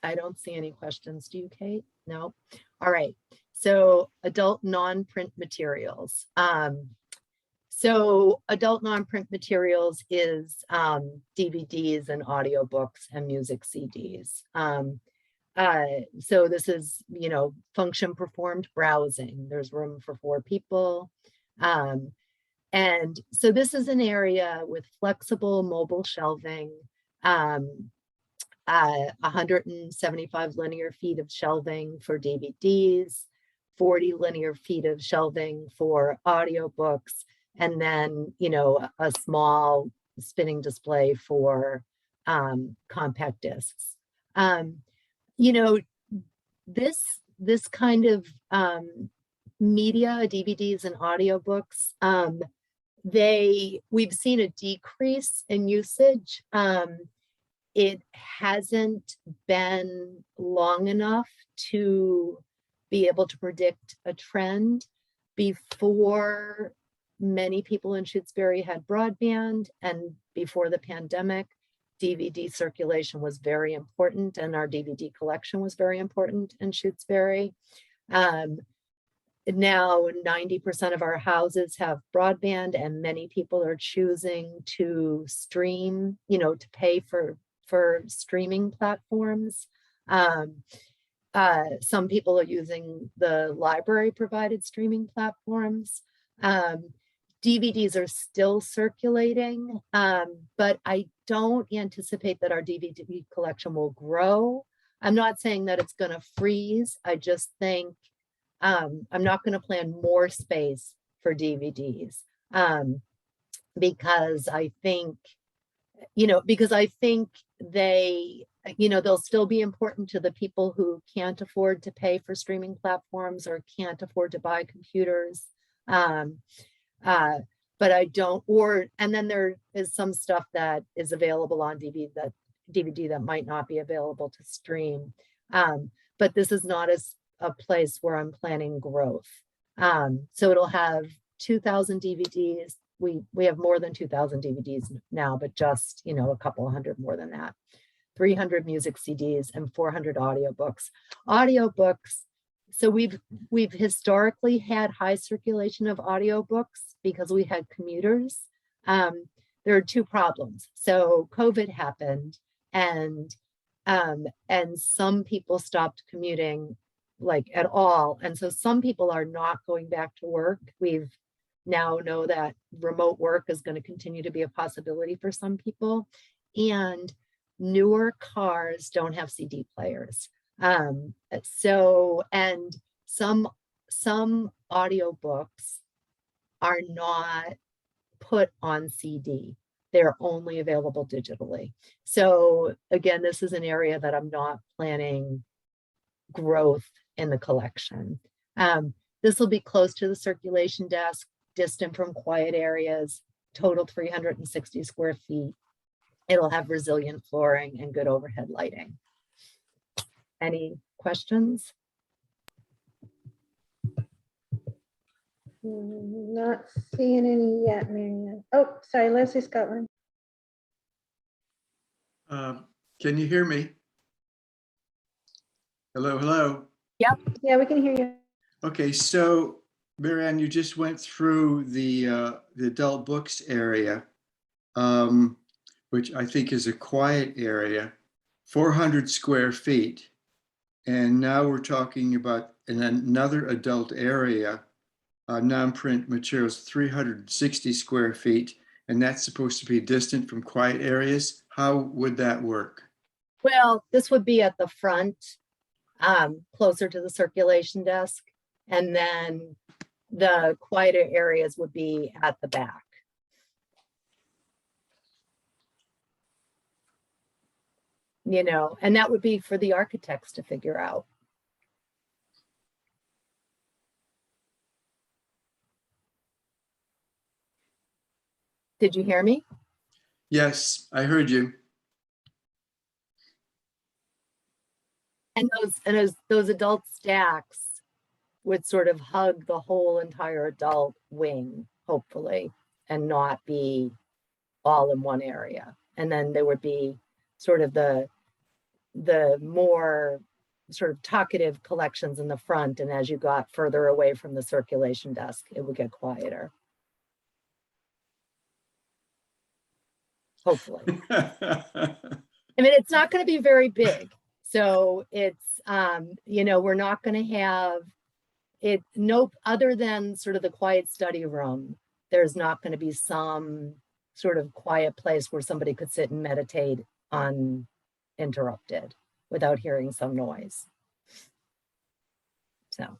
I don't see any questions. Do you, Kate? No? All right. So adult non-print materials. So adult non-print materials is DVDs and audiobooks and music CDs. So this is, function performed browsing. There's room for 4 people. And so this is an area with flexible mobile shelving, 175 linear feet of shelving for DVDs, 40 linear feet of shelving for audiobooks, and then, a small spinning display for compact discs. This kind of media, DVDs and audiobooks, we've seen a decrease in usage. It hasn't been long enough to be able to predict a trend. Before many people in Shutesbury had broadband, and before the pandemic, DVD circulation was very important, and our DVD collection was very important in Shutesbury. Now 90% of our houses have broadband, and many people are choosing to stream, to pay for streaming platforms. Some people are using the library provided streaming platforms. DVDs are still circulating, but I don't anticipate that our DVD collection will grow. I'm not saying that it's going to freeze. I just think I'm not going to plan more space for DVDs because I think, they'll still be important to the people who can't afford to pay for streaming platforms or can't afford to buy computers. But I don't, and then there is some stuff that is available on DVD that might not be available to stream. But this is not a place where I'm planning growth. So it'll have 2,000 DVDs. We have more than 2,000 DVDs now, but just, a couple hundred more than that. 300 music CDs and 400 audiobooks. So we've historically had high circulation of audiobooks because we had commuters. there are two problems. So COVID happened, and some people stopped commuting like at all. And so some people are not going back to work. We've now know that remote work is going to continue to be a possibility for some people. And newer cars don't have CD players. So, and some audiobooks are not put on CD. They're only available digitally. So again, this is an area that I'm not planning growth in the collection. This will be close to the circulation desk, distant from quiet areas, total 360 square feet. It'll have resilient flooring and good overhead lighting. Any questions? Not seeing any yet, Marianne. Oh, sorry, Leslie's got one. Can you hear me? Hello, hello. Yeah, we can hear you. Okay, so Marianne, you just went through the adult books area, which I think is a quiet area, 400 square feet. And now we're talking about in another adult area, non-print materials, 360 square feet, and that's supposed to be distant from quiet areas. How would that work? Well, this would be at the front, closer to the circulation desk, and then the quieter areas would be at the back. You know, and that would be for the architects to figure out. Did you hear me? Yes, I heard you. And those adult stacks would sort of hug the whole entire adult wing, hopefully, and not be all in one area. And then there would be sort of the more sort of talkative collections in the front. And as you got further away from the circulation desk, it would get quieter. Hopefully. I mean, it's not going to be very big. So it's, you know, we're not going to have it, nope, other than sort of the quiet study room, there's not going to be some sort of quiet place where somebody could sit and meditate uninterrupted without hearing some noise. So.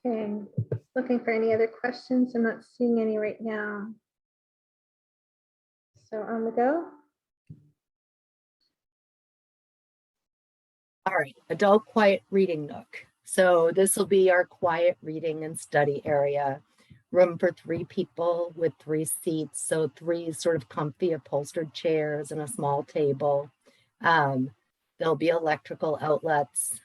Okay, looking for any other questions. I'm not seeing any right now. So on the go. All right, adult quiet reading nook. So this will be our quiet reading and study area. Room for 3 people with 3 seats. So 3 sort of comfy upholstered chairs and a small table. There'll be electrical outlets.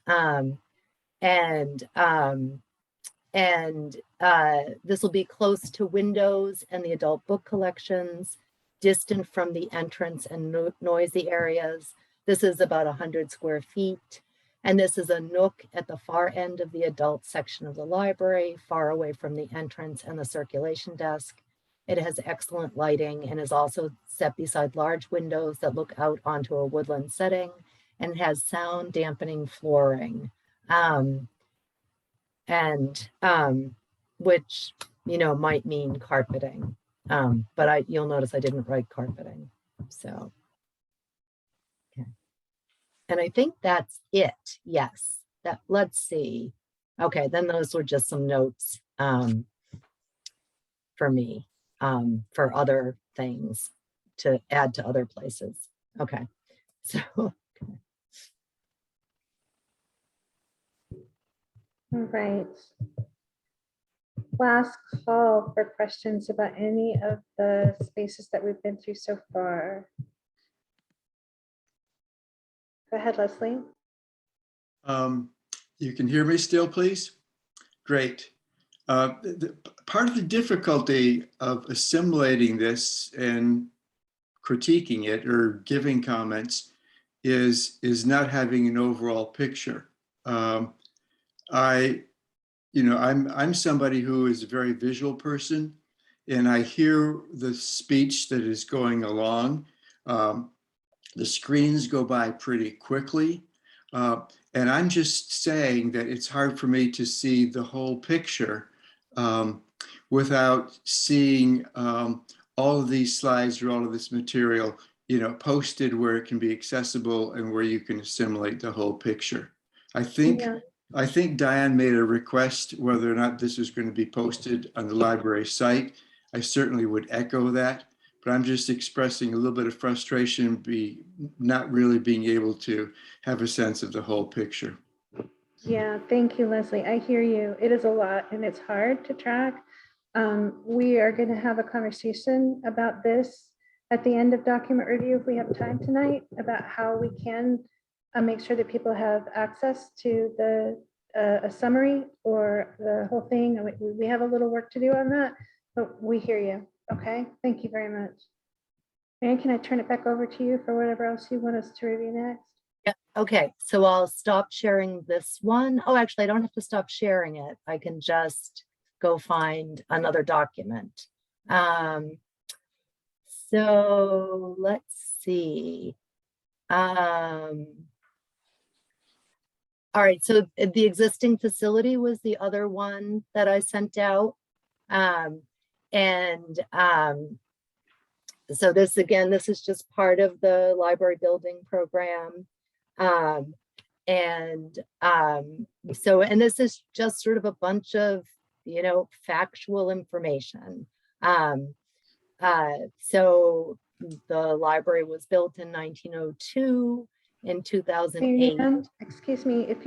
This will be close to windows and the adult book collections, distant from the entrance and noisy areas. This is about 100 square feet. And this is a nook at the far end of the adult section of the library, far away from the entrance and the circulation desk. It has excellent lighting and is also set beside large windows that look out onto a woodland setting, and has sound dampening flooring. Which, you know, might mean carpeting. But you'll notice I didn't write carpeting. So, okay. And I think that's it. Yes, let's see. Okay, then those were just some notes for me, for other things to add to other places. Okay, so. Okay. All right. Last call for questions about any of the spaces that we've been through so far. Go ahead, Leslie. You can hear me still, please? Great. Part of the difficulty of assimilating this and critiquing it or giving comments is not having an overall picture. I I'm somebody who is a very visual person, and I hear the speech that is going along. The screens go by pretty quickly. And I'm just saying that it's hard for me to see the whole picture without seeing all of these slides or all of this material, posted where it can be accessible and where you can assimilate the whole picture. I think Diane made a request whether or not this is going to be posted on the library site. I certainly would echo that, but I'm just expressing a little bit of frustration, not really being able to have a sense of the whole picture. Yeah, thank you, Leslie. I hear you. It is a lot and it's hard to track. We are going to have a conversation about this at the end of document review if we have time tonight, about how we can make sure that people have access to a summary or the whole thing. We have a little work to do on that, but we hear you. Okay, thank you very much. Mary, can I turn it back over to you for whatever else you want us to review next? Yeah, okay, so I'll stop sharing this one. Oh, actually, I don't have to stop sharing it. I can just go find another document. So let's see. All right, so the existing facility was the other one that I sent out. So this, again, this is just part of the library building program. And this is just sort of a bunch of, factual information. So the library was built in 1902, in 2008. Marianne, excuse me, if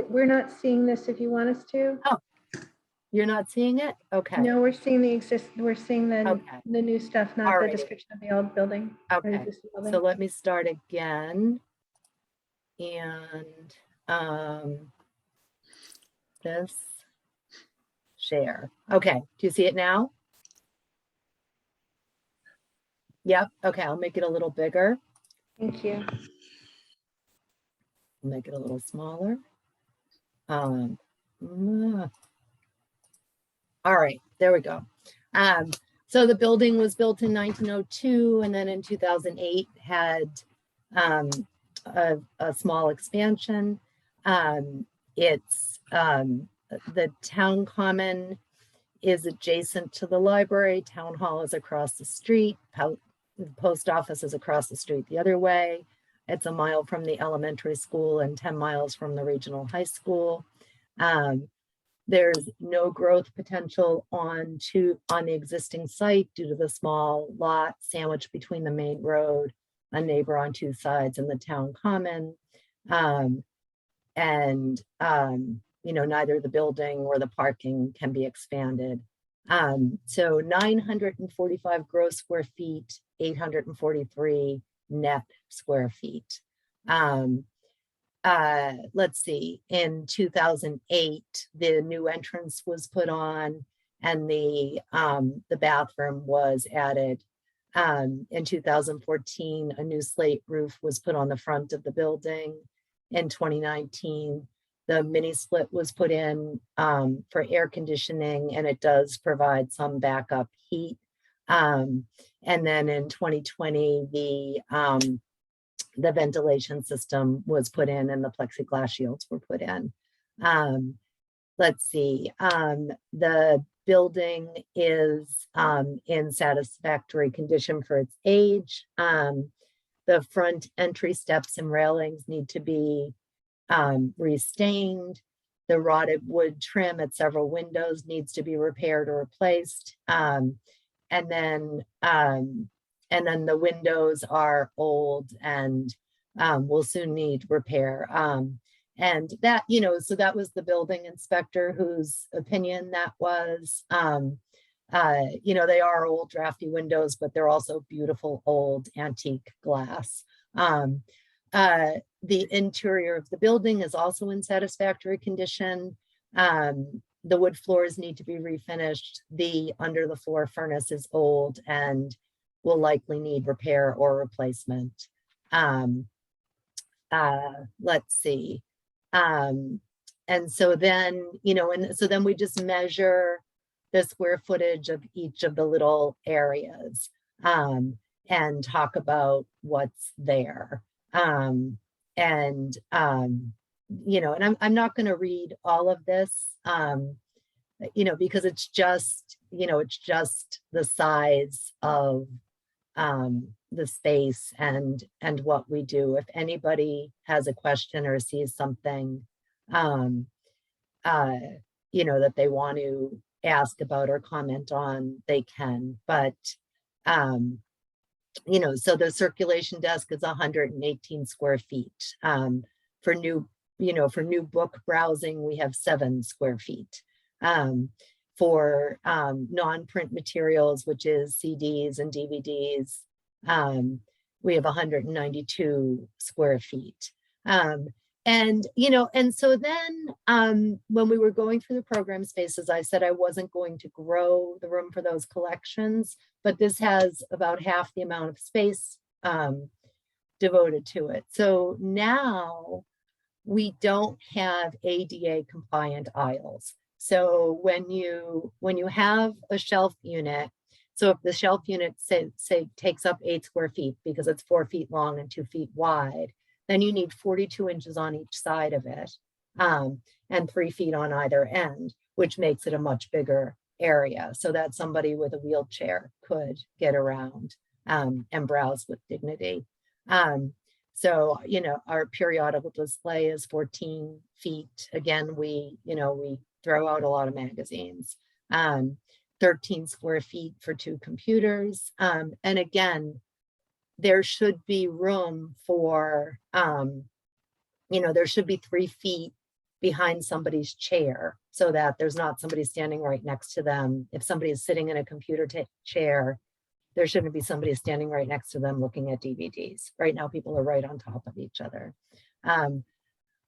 we're not seeing this, if you want us to. Oh, you're not seeing it? Okay. No, we're seeing we're seeing the new stuff, not the Alrighty. description of the old building. Okay, so let me start again. And this share. Okay, do you see it now? Yep, okay, I'll make it a little bigger. Thank you. Make it a little smaller. All right, there we go. So the building was built in 1902, and then in 2008 had a small expansion. The town common is adjacent to the library. Town hall is across the street. The post office is across the street the other way. It's a mile from the elementary school and 10 miles from the regional high school. There's no growth potential on the existing site due to the small lot sandwiched between the main road, a neighbor on two sides, and the town common. Neither the building or the parking can be expanded. So 945 gross square feet, 843 net square feet. Let's see, in 2008, the new entrance was put on and the bathroom was added. In 2014, a new slate roof was put on the front of the building. In 2019, the mini split was put in for air conditioning, and it does provide some backup heat. And then in 2020, the ventilation system was put in and the plexiglass shields were put in. Let's see, the building is in satisfactory condition for its age. The front entry steps and railings need to be restained. The rotted wood trim at several windows needs to be repaired or replaced. And then the windows are old and will soon need repair. And that, so that was the building inspector whose opinion that was. They are old drafty windows, but they're also beautiful old antique glass. The interior of the building is also in satisfactory condition. The wood floors need to be refinished. The under the floor furnace is old and will likely need repair or replacement. Let's see. And And so then, and so then we just measure the square footage of each of the little areas, and talk about what's there. And I'm not going to read all of this, because it's just the size of the space and what we do. If anybody has a question or sees something, that they want to ask about or comment on, they can. But, so the circulation desk is 118 square feet. For new book browsing, we have 7 square feet. For non-print materials, which is CDs and DVDs, we have 192 square feet. And so then when we were going through the program spaces, I said I wasn't going to grow the room for those collections, but this has about half the amount of space devoted to it. So now we don't have ADA compliant aisles. So when you have a shelf unit, so if the shelf unit say takes up 8 square feet because it's 4 feet long and 2 feet wide, then you need 42 inches on each side of it, and 3 feet on either end, which makes it a much bigger area so that somebody with a wheelchair could get around and browse with dignity. So, our periodical display is 14 feet. Again, we throw out a lot of magazines. 13 square feet for 2 computers. And again, there should be room for, there should be 3 feet behind somebody's chair so that there's not somebody standing right next to them. If somebody is sitting in a computer chair, there shouldn't be somebody standing right next to them looking at DVDs. Right now, people are right on top of each other.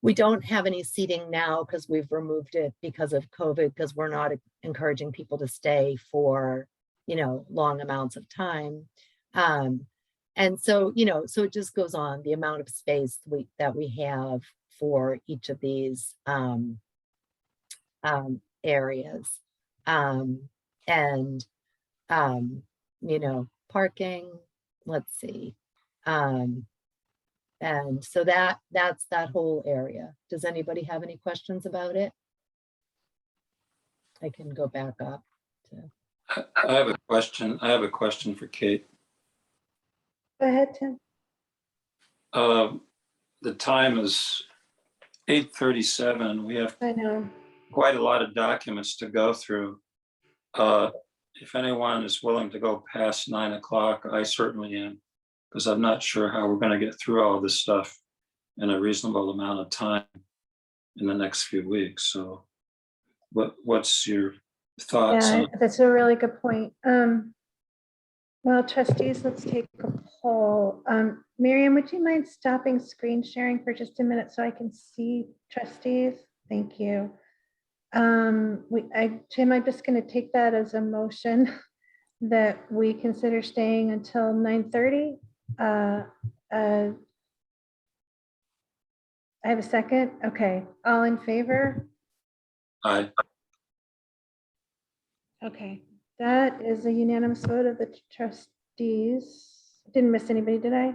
We don't have any seating now because we've removed it because of COVID, because we're not encouraging people to stay for, long amounts of time. And so, so it just goes on, the amount of space that we have for each of these areas. Parking, let's see. And so that's that whole area. Does anybody have any questions about it? I can go back up to. I have a question. I have a question for Kate. Go ahead, Tim. The time is 8:37. We have I know. quite a lot of documents to go through. If anyone is willing to go past 9 o'clock, I certainly am, because I'm not sure how we're going to get through all this stuff in a reasonable amount of time in the next few weeks. So what's your thoughts Yeah, on? that's a really good point. Well, trustees, let's take a poll. Miriam, would you mind stopping screen sharing for just a minute so I can see trustees? Thank you. Tim, I'm just going to take that as a motion that we consider staying until 9:30. I have a second. Okay, all in favor? Aye. Okay, that is a unanimous vote of the trustees. Didn't miss anybody, did I?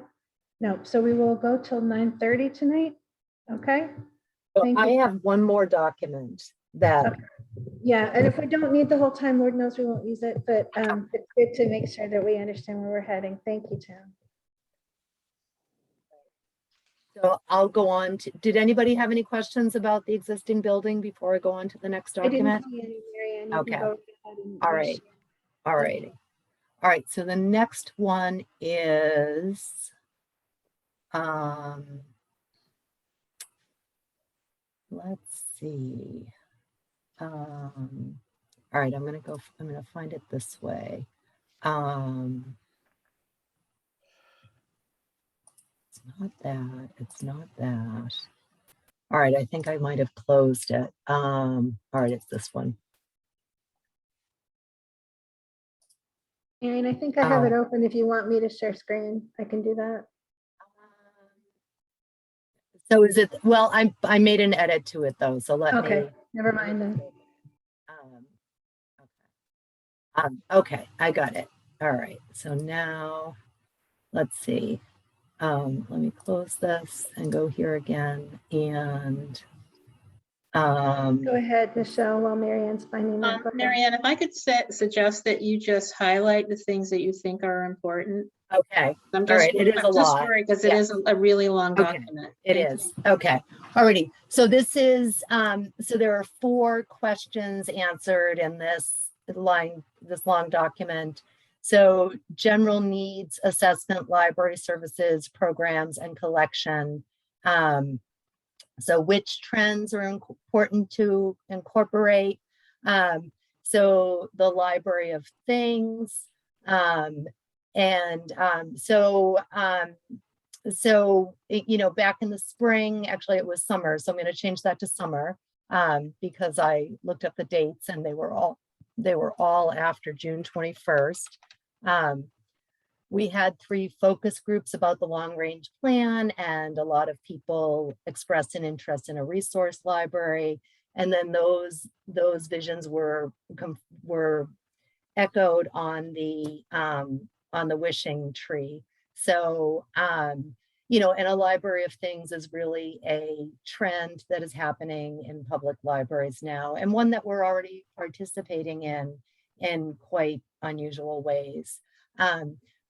No, so we will go till 9:30 tonight. Okay, So thank I you. have one more document that. Okay. Yeah, and if we don't need the whole time, Lord knows we won't use it, but it's good to make sure that we understand where we're heading. Thank you, Tim. So I'll go on to, did anybody have any questions about the existing building before I go on to the next I didn't document? see any, Marianne. You Okay. can go ahead and All right. All righty. All right. So the next one is, let's see. All right, I'm going to find it this way. It's not that, it's not that. All right, I think I might have closed it. All right, it's this one. Marianne, I think I have it open. If you want me to share screen, I can do that. So is it, well, I made an edit to it though, so let me. Okay, never mind then. Okay, I got it. All right, so now, let's see. Let me close this and go here again and Go ahead, Michelle, while Marianne's finding that. Go ahead. Marianne, if I could suggest that you just highlight the things that you think are important. okay. I'm All just, right, it is I'm a just lot. worried because it Yeah. is a really long Okay. document. It Thank is. you. Okay. Alrighty. So this is, so there are 4 questions answered in this long document. So general needs assessment, library services, programs, and collection. So which trends are important to incorporate? So the library of things. So, you know, back in the spring, actually it was summer. So I'm going to change that to summer because I looked up the dates and they were all after June 21st. We had 3 focus groups about the long range plan, and a lot of people expressed an interest in a resource library. And then those visions were echoed on the wishing tree. So, you know, and a library of things is really a trend that is happening in public libraries now, and one that we're already participating in quite unusual ways.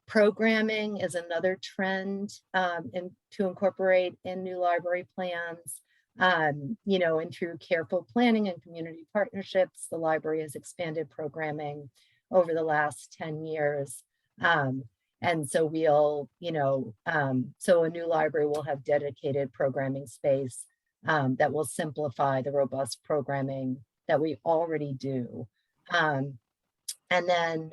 Programming is another trend to incorporate in new library plans. You know, and through careful planning and community partnerships, the library has expanded programming over the last 10 years. And so we'll, you know, so a new library will have dedicated programming space that will simplify the robust programming that we already do. And then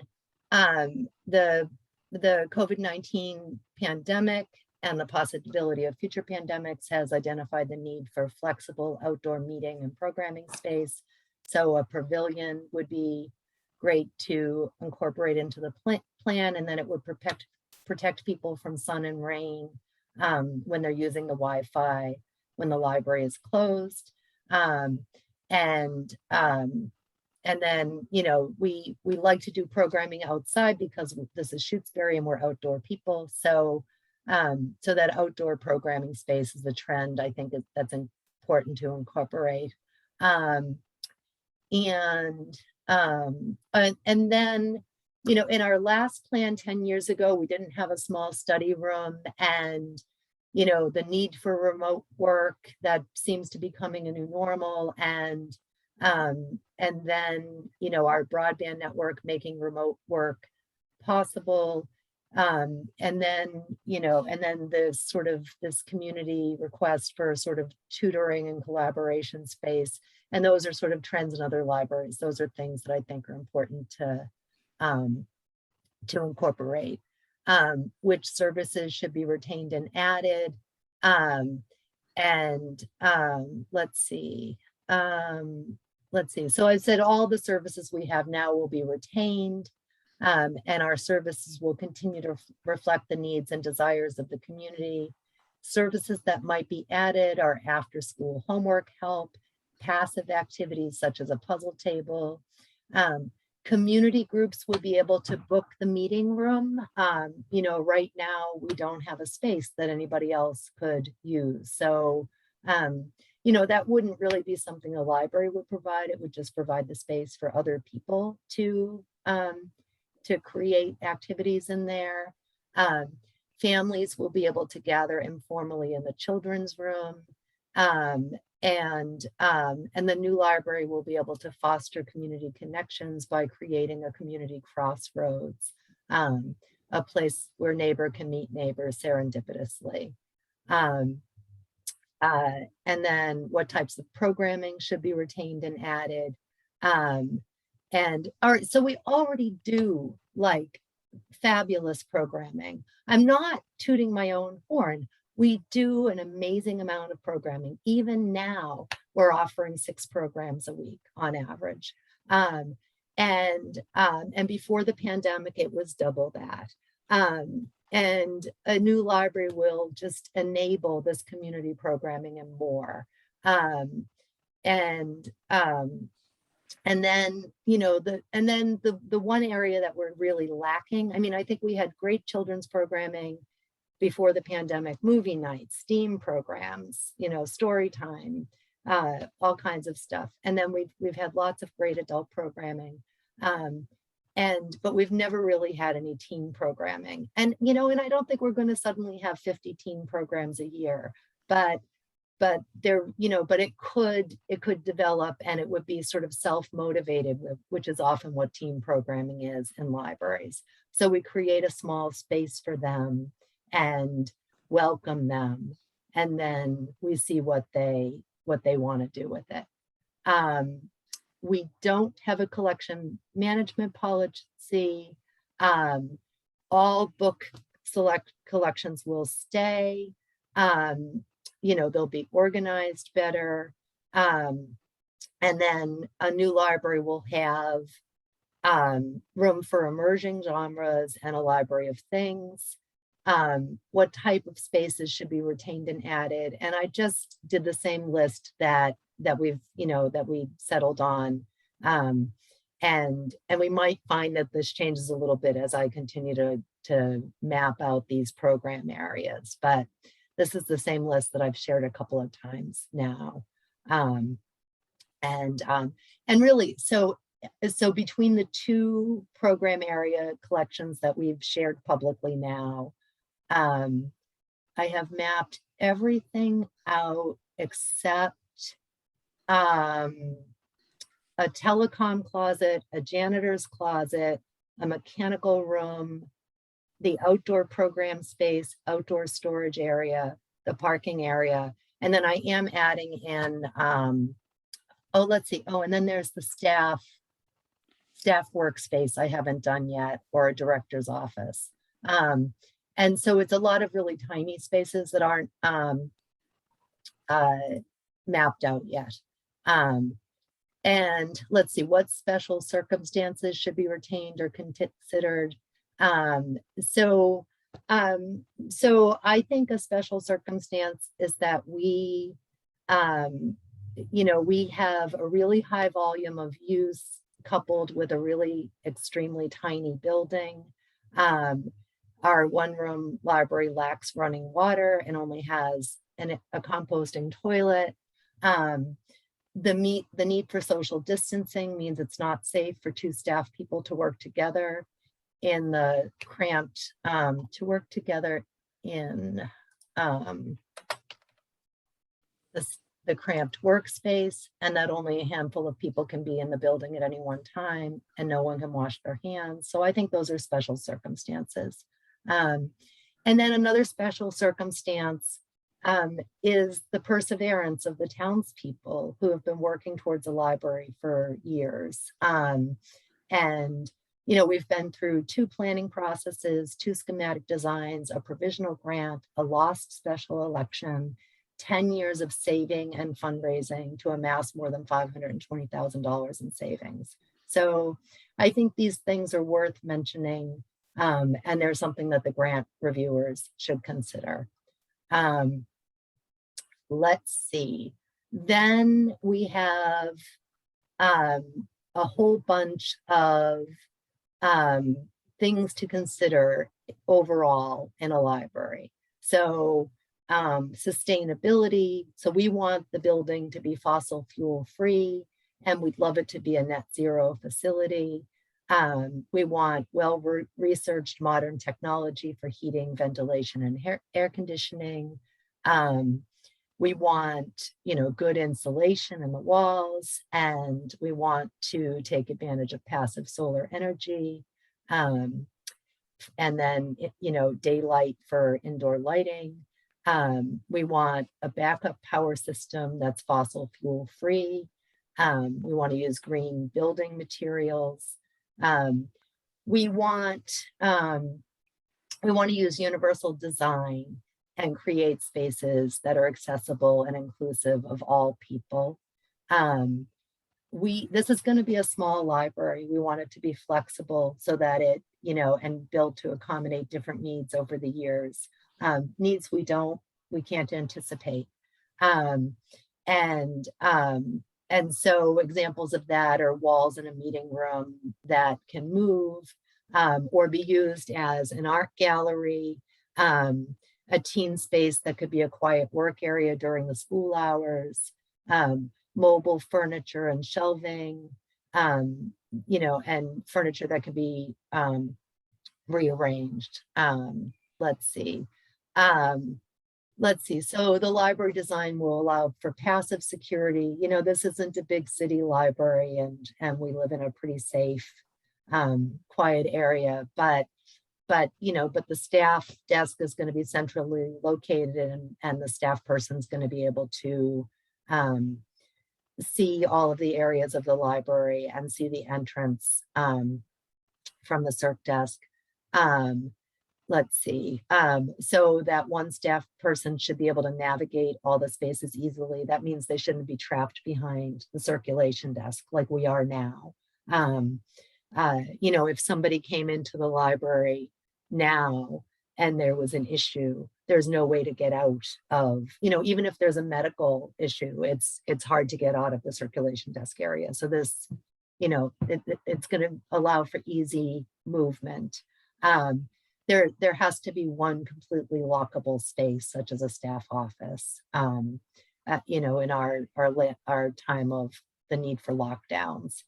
the COVID-19 pandemic and the possibility of future pandemics has identified the need for flexible outdoor meeting and programming space. So a pavilion would be great to incorporate into the plan, and then it would protect people from sun and rain when they're using the Wi-Fi when the library is closed. And then, you know, we like to do programming outside because this is Shutesbury and we're outdoor people. So, so that outdoor programming space is a trend I think that's important to incorporate. And then, you know, in our last plan 10 years ago, we didn't have a small study room, and, you know, the need for remote work that seems to be becoming a new normal, and then, you know, our broadband network making remote work possible. And then, you know, and then this sort of this community request for sort of tutoring and collaboration space. And those are sort of trends in other libraries. Those are things that I think are important to incorporate. Which services should be retained and added. Let's see. So I said all the services we have now will be retained, and our services will continue to reflect the needs and desires of the community. Services that might be added are after school homework help, passive activities such as a puzzle table. Community groups would be able to book the meeting room. You know, right now we don't have a space that anybody else could use. So, you know, that wouldn't really be something the library would provide. It would just provide the space for other people to create activities in there. Families will be able to gather informally in the children's room. And the new library will be able to foster community connections by creating a community crossroads, a place where neighbor can meet neighbor serendipitously. And then what types of programming should be retained and added. And all right, so we already do like fabulous programming. I'm not tooting my own horn. We do an amazing amount of programming. Even now, we're offering 6 programs a week on average. And before the pandemic, it was double that. And a new library will just enable this community programming and more. And then, you know, the one area that we're really lacking, I mean, I think we had great children's programming before the pandemic, movie nights, STEAM programs, you know, story time, all kinds of stuff. And then we've had lots of great adult programming. But we've never really had any teen programming. And, you know, and I don't think we're going to suddenly have 50 teen programs a year, but there, you know, but it could develop, and it would be sort of self-motivated, which is often what teen programming is in libraries. So we create a small space for them and welcome them, and then we see what they want to do with it. We don't have a collection management policy. All book collections will stay. You know, they'll be organized better. And then a new library will have room for emerging genres and a library of things. What type of spaces should be retained and added. And I just did the same list that we've, you know, that we settled on. And we might find that this changes a little bit as I continue to map out these program areas, but this is the same list that I've shared a couple of times now. And really, so between the two program area collections that we've shared publicly now, I have mapped everything out except a telecom closet, a janitor's closet, a mechanical room, the outdoor program space, outdoor storage area, the parking area. And then I am adding in, let's see. And then there's the staff workspace I haven't done yet, or a director's office. And so it's a lot of really tiny spaces that aren't mapped out yet. And let's see, what special circumstances should be retained or considered. So I think a special circumstance is that we, you know, we have a really high volume of use coupled with a really extremely tiny building. Our one-room library lacks running water and only has a composting toilet. The need for social distancing means it's not safe for two staff people to work together in the cramped, the cramped workspace, and that only a handful of people can be in the building at any one time, and no one can wash their hands. So I think those are special circumstances. And then another special circumstance is the perseverance of the townspeople who have been working towards a library for years. And you know, we've been through 2 planning processes, 2 schematic designs, a provisional grant, a lost special election, 10 years of saving and fundraising to amass more than $520,000 in savings. So I think these things are worth mentioning, and there's something that the grant reviewers should consider. Let's see. Then we have a whole bunch of things to consider overall in a library. So sustainability. So we want the building to be fossil fuel free, and we'd love it to be a net zero facility. We want well-researched modern technology for heating, ventilation, and air conditioning. We want, you know, good insulation in the walls, and we want to take advantage of passive solar energy. And then, you know, daylight for indoor lighting. We want a backup power system that's fossil fuel free. We want to use green building materials. We want to use universal design and create spaces that are accessible and inclusive of all people. This is going to be a small library. We want it to be flexible so that it, you know, and built to accommodate different needs over the years. Needs we can't anticipate. And so examples of that are walls in a meeting room that can move, or be used as an art gallery, a teen space that could be a quiet work area during the school hours, mobile furniture and shelving, you know, and furniture that could be rearranged. Let's see. So the library design will allow for passive security. You know, this isn't a big city library, and we live in a pretty safe, quiet area, but the staff desk is going to be centrally located, and the staff person is going to be able to see all of the areas of the library and see the entrance from the circ desk. Let's see. So that one staff person should be able to navigate all the spaces easily. That means they shouldn't be trapped behind the circulation desk like we are now. You know, if somebody came into the library now and there was an issue, there's no way to get out of, you know, even if there's a medical issue, it's hard to get out of the circulation desk area. So this, you know, it's going to allow for easy movement. There has to be one completely lockable space, such as a staff office, you know, in our time of the need for lockdowns.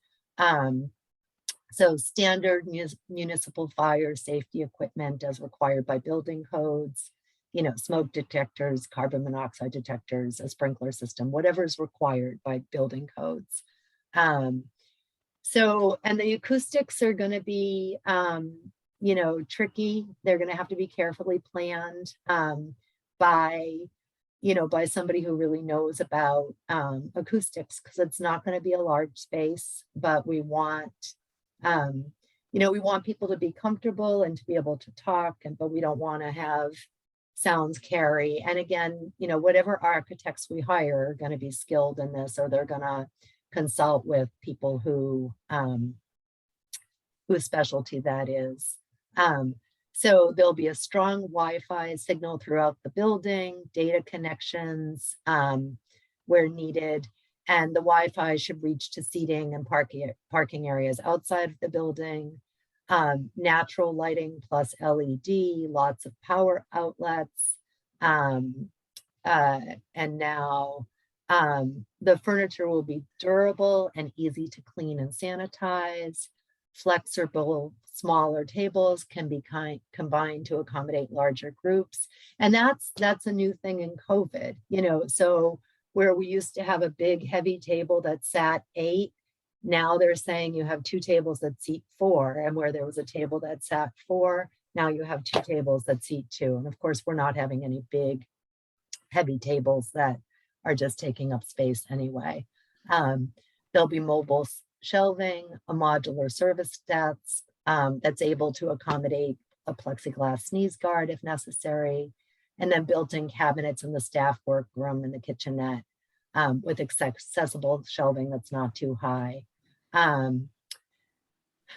So standard municipal fire safety equipment as required by building codes, you know, smoke detectors, carbon monoxide detectors, a sprinkler system, whatever is required by building codes. So, and the acoustics are going to be, you know, tricky. They're going to have to be carefully planned by somebody who really knows about acoustics, because it's not going to be a large space, but we want, you know, we want people to be comfortable and to be able to talk, but we don't want to have sounds carry. And again, you know, whatever architects we hire are going to be skilled in this, or they're going to consult with people whose specialty that is. So there'll be a strong Wi-Fi signal throughout the building, data connections where needed, and the Wi-Fi should reach to seating and parking areas outside of the building. Natural lighting plus LED, lots of power outlets. And now the furniture will be durable and easy to clean and sanitize. Flexible, smaller tables can be combined to accommodate larger groups. And that's a new thing in COVID, you know, so where we used to have a big heavy table that sat 8, now they're saying you have 2 tables that seat 4, and where there was a table that sat 4, now you have 2 tables that seat 2. And of course, we're not having any big heavy tables that are just taking up space anyway. There'll be mobile shelving, a modular service desk that's able to accommodate a plexiglass sneeze guard if necessary, and then built-in cabinets in the staff workroom and the kitchenette with accessible shelving that's not too high.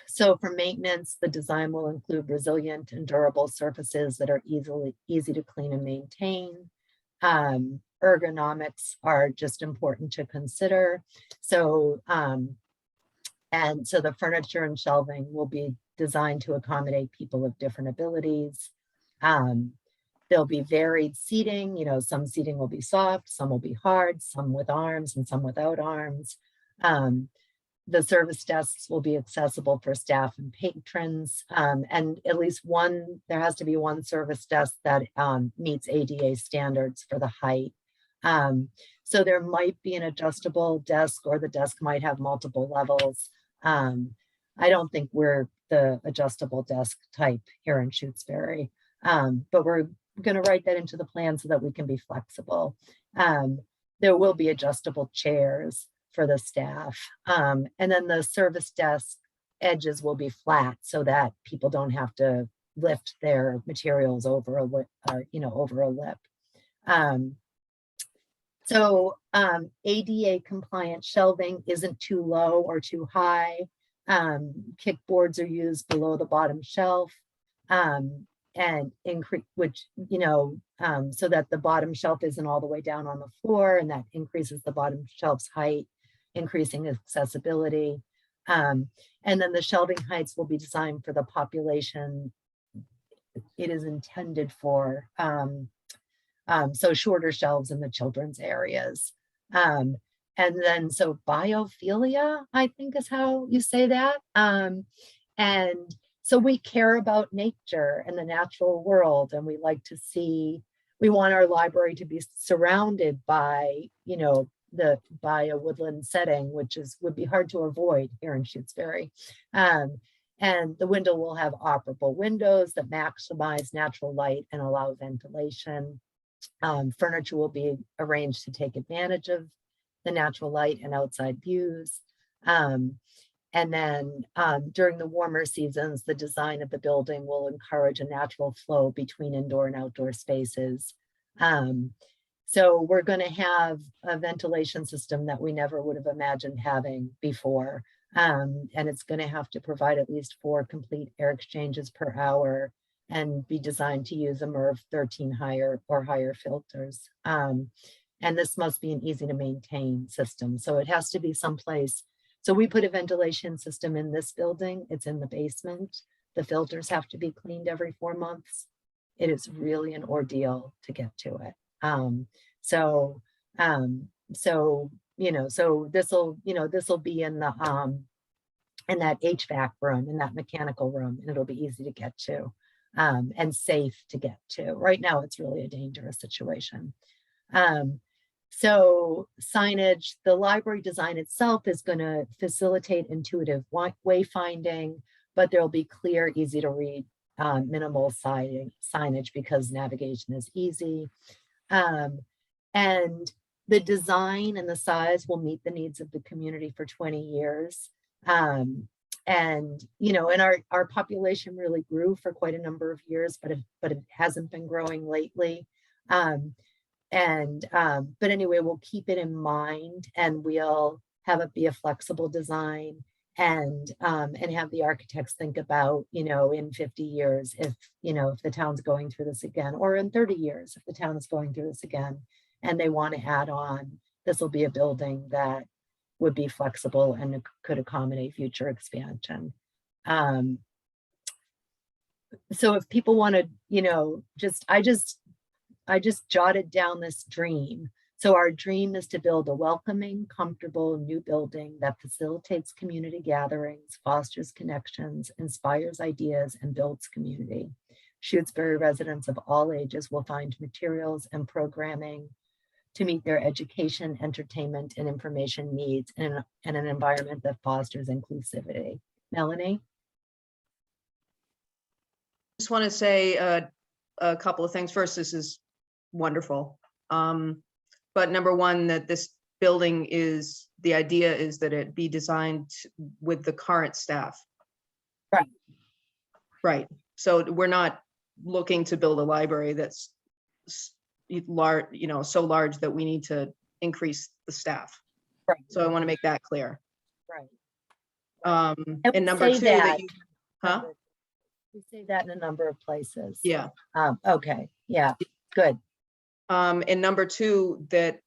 So for maintenance, the design will include resilient and durable surfaces that are easy to clean and maintain. Ergonomics are just important to consider. So, and so the furniture and shelving will be designed to accommodate people of different abilities. There'll be varied seating, you know, some seating will be soft, some will be hard, some with arms and some without arms. The service desks will be accessible for staff and patrons, and at least there has to be one service desk that meets ADA standards for the height. So there might be an adjustable desk, or the desk might have multiple levels. I don't think we're the adjustable desk type here in Shutesbury, but we're going to write that into the plan so that we can be flexible. There will be adjustable chairs for the staff. And then the service desk edges will be flat so that people don't have to lift their materials over a lip, over a lip. So ADA compliant shelving isn't too low or too high. Kickboards are used below the bottom shelf. And increase, which, so that the bottom shelf isn't all the way down on the floor, and that increases the bottom shelf's height, increasing accessibility. And then the shelving heights will be designed for the population it is intended for. So shorter shelves in the children's areas. And then, so biophilia, I think is how you say that. And so we care about nature and the natural world, and we like to see, we want our library to be surrounded by, by a woodland setting, which would be hard to avoid here in Shutesbury. And the window will have operable windows that maximize natural light and allow ventilation. Furniture will be arranged to take advantage of the natural light and outside views. And then during the warmer seasons, the design of the building will encourage a natural flow between indoor and outdoor spaces. So we're going to have a ventilation system that we never would have imagined having before. And it's going to have to provide at least 4 complete air exchanges per hour and be designed to use a MERV 13 higher filters. And this must be an easy to maintain system. So it has to be someplace. So we put a ventilation system in this building. It's in the basement. The filters have to be cleaned every 4 months. It is really an ordeal to get to it. So this will be in the in that HVAC room, in that mechanical room, and it'll be easy to get to and safe to get to. Right now, it's really a dangerous situation. So signage, the library design itself is going to facilitate intuitive wayfinding, but there'll be clear, easy to read, minimal signage because navigation is easy. And the design and the size will meet the needs of the community for 20 years. And our population really grew for quite a number of years, but it hasn't been growing lately. But anyway, we'll keep it in mind, and we'll have it be a flexible design, and have the architects think about, in 50 years, if the town's going through this again, or in 30 years, if the town is going through this again, and they want to add on, this will be a building that would be flexible and could accommodate future expansion. So if people want to, I just jotted down this dream. So our dream is to build a welcoming, comfortable new building that facilitates community gatherings, fosters connections, inspires ideas, and builds community. Shutesbury residents of all ages will find materials and programming to meet their education, entertainment, and information needs in an environment that fosters inclusivity. Melanie? Just want to say a couple of things. First, this is wonderful. But number one, that this building the idea is that it be designed with the current staff. Right. Right. So we're not looking to build a library that's large, so large that we need to increase the staff. Right. So I want to make that clear. Right. And number two, that you, We say that in a number of places. yeah. Okay. Yeah. Good. And number two, that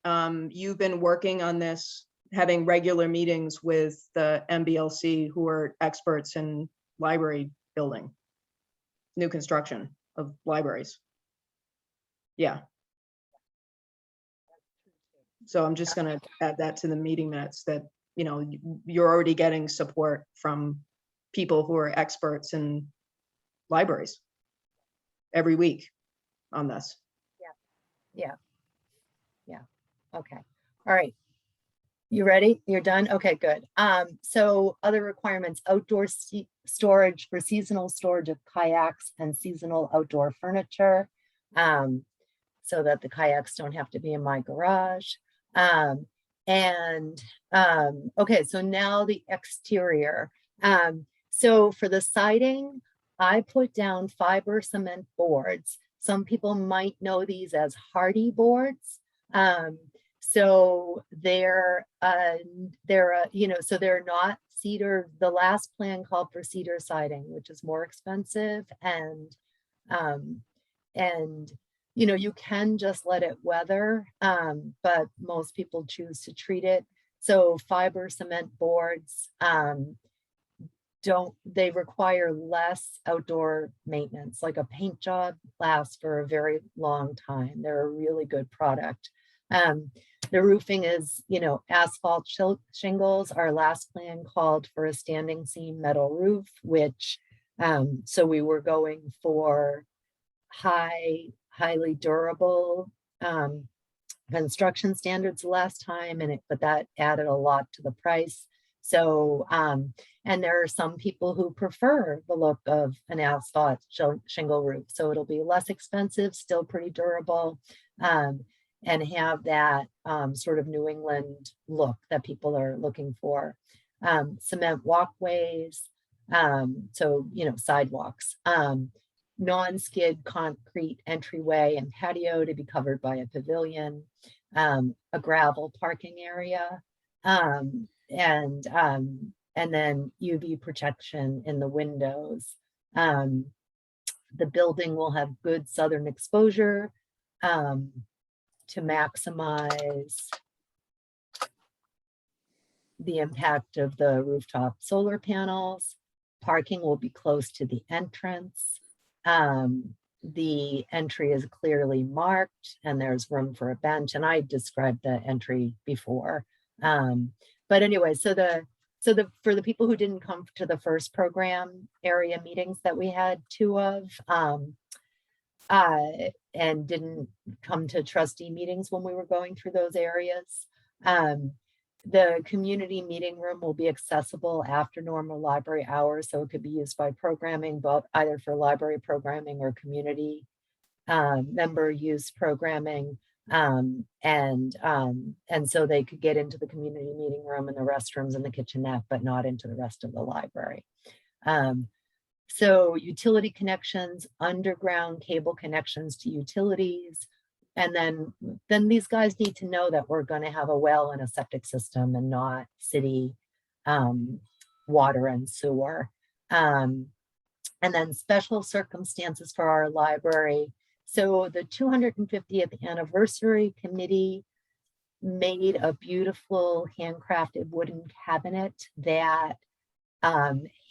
you've been working on this, having regular meetings with the MBLC, who are experts in library building, new construction of libraries. Yeah. So I'm just going to add that to the meeting minutes, that, you're already getting support from people who are experts in libraries every week on this. Yeah. Okay. All right. You ready? You're done? Okay, good. So other requirements: outdoor storage for seasonal storage of kayaks and seasonal outdoor furniture, so that the kayaks don't have to be in my garage. Okay, so now the exterior. So for the siding, I put down fiber cement boards. Some people might know these as hardy boards. So so they're not cedar. The last plan called for cedar siding, which is more expensive, um, and you can just let it weather, but most people choose to treat it. So fiber cement boards, they require less outdoor maintenance. Like a paint job lasts for a very long time. They're a really good product. The roofing is, asphalt shingles. Our last plan called for a standing seam metal roof, which, so we were going for highly durable construction standards last time, but that added a lot to the price. So, and there are some people who prefer the look of an asphalt shingle roof. So it'll be less expensive, still pretty durable, and have that sort of New England look that people are looking for. Cement walkways, so, sidewalks, non-skid concrete entryway and patio to be covered by a pavilion, a gravel parking area, and then UV protection in the windows. The building will have good southern exposure to maximize the impact of the rooftop solar panels. Parking will be close to the entrance. The entry is clearly marked and there's room for a bench. And I described the entry before. But anyway, for the people who didn't come to the first program area meetings that we had two of, and didn't come to trustee meetings when we were going through those areas, the community meeting room will be accessible after normal library hours, so it could be used by programming, but either for library programming or community member use programming. And so they could get into the community meeting room and the restrooms and the kitchenette, but not into the rest of the library. So utility connections, underground cable connections to utilities. And then these guys need to know that we're going to have a well and a septic system and not city water and sewer. And then special circumstances for our library. So the 250th anniversary committee made a beautiful handcrafted wooden cabinet that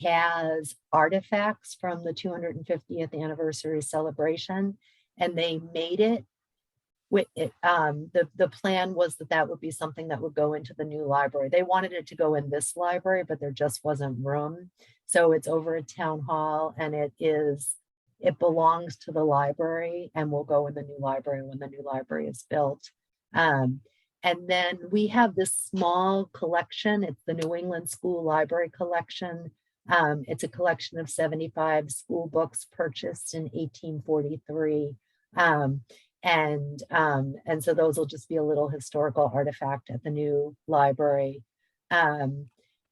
has artifacts from the 250th anniversary celebration, and they made it with it. The plan was that would be something that would go into the new library. They wanted it to go in this library, but there just wasn't room. So it's over at Town Hall, and it belongs to the library and will go in the new library when the new library is built. And then we have this small collection. It's the New England School Library Collection. It's a collection of 75 school books purchased in 1843. And so those will just be a little historical artifact at the new library. And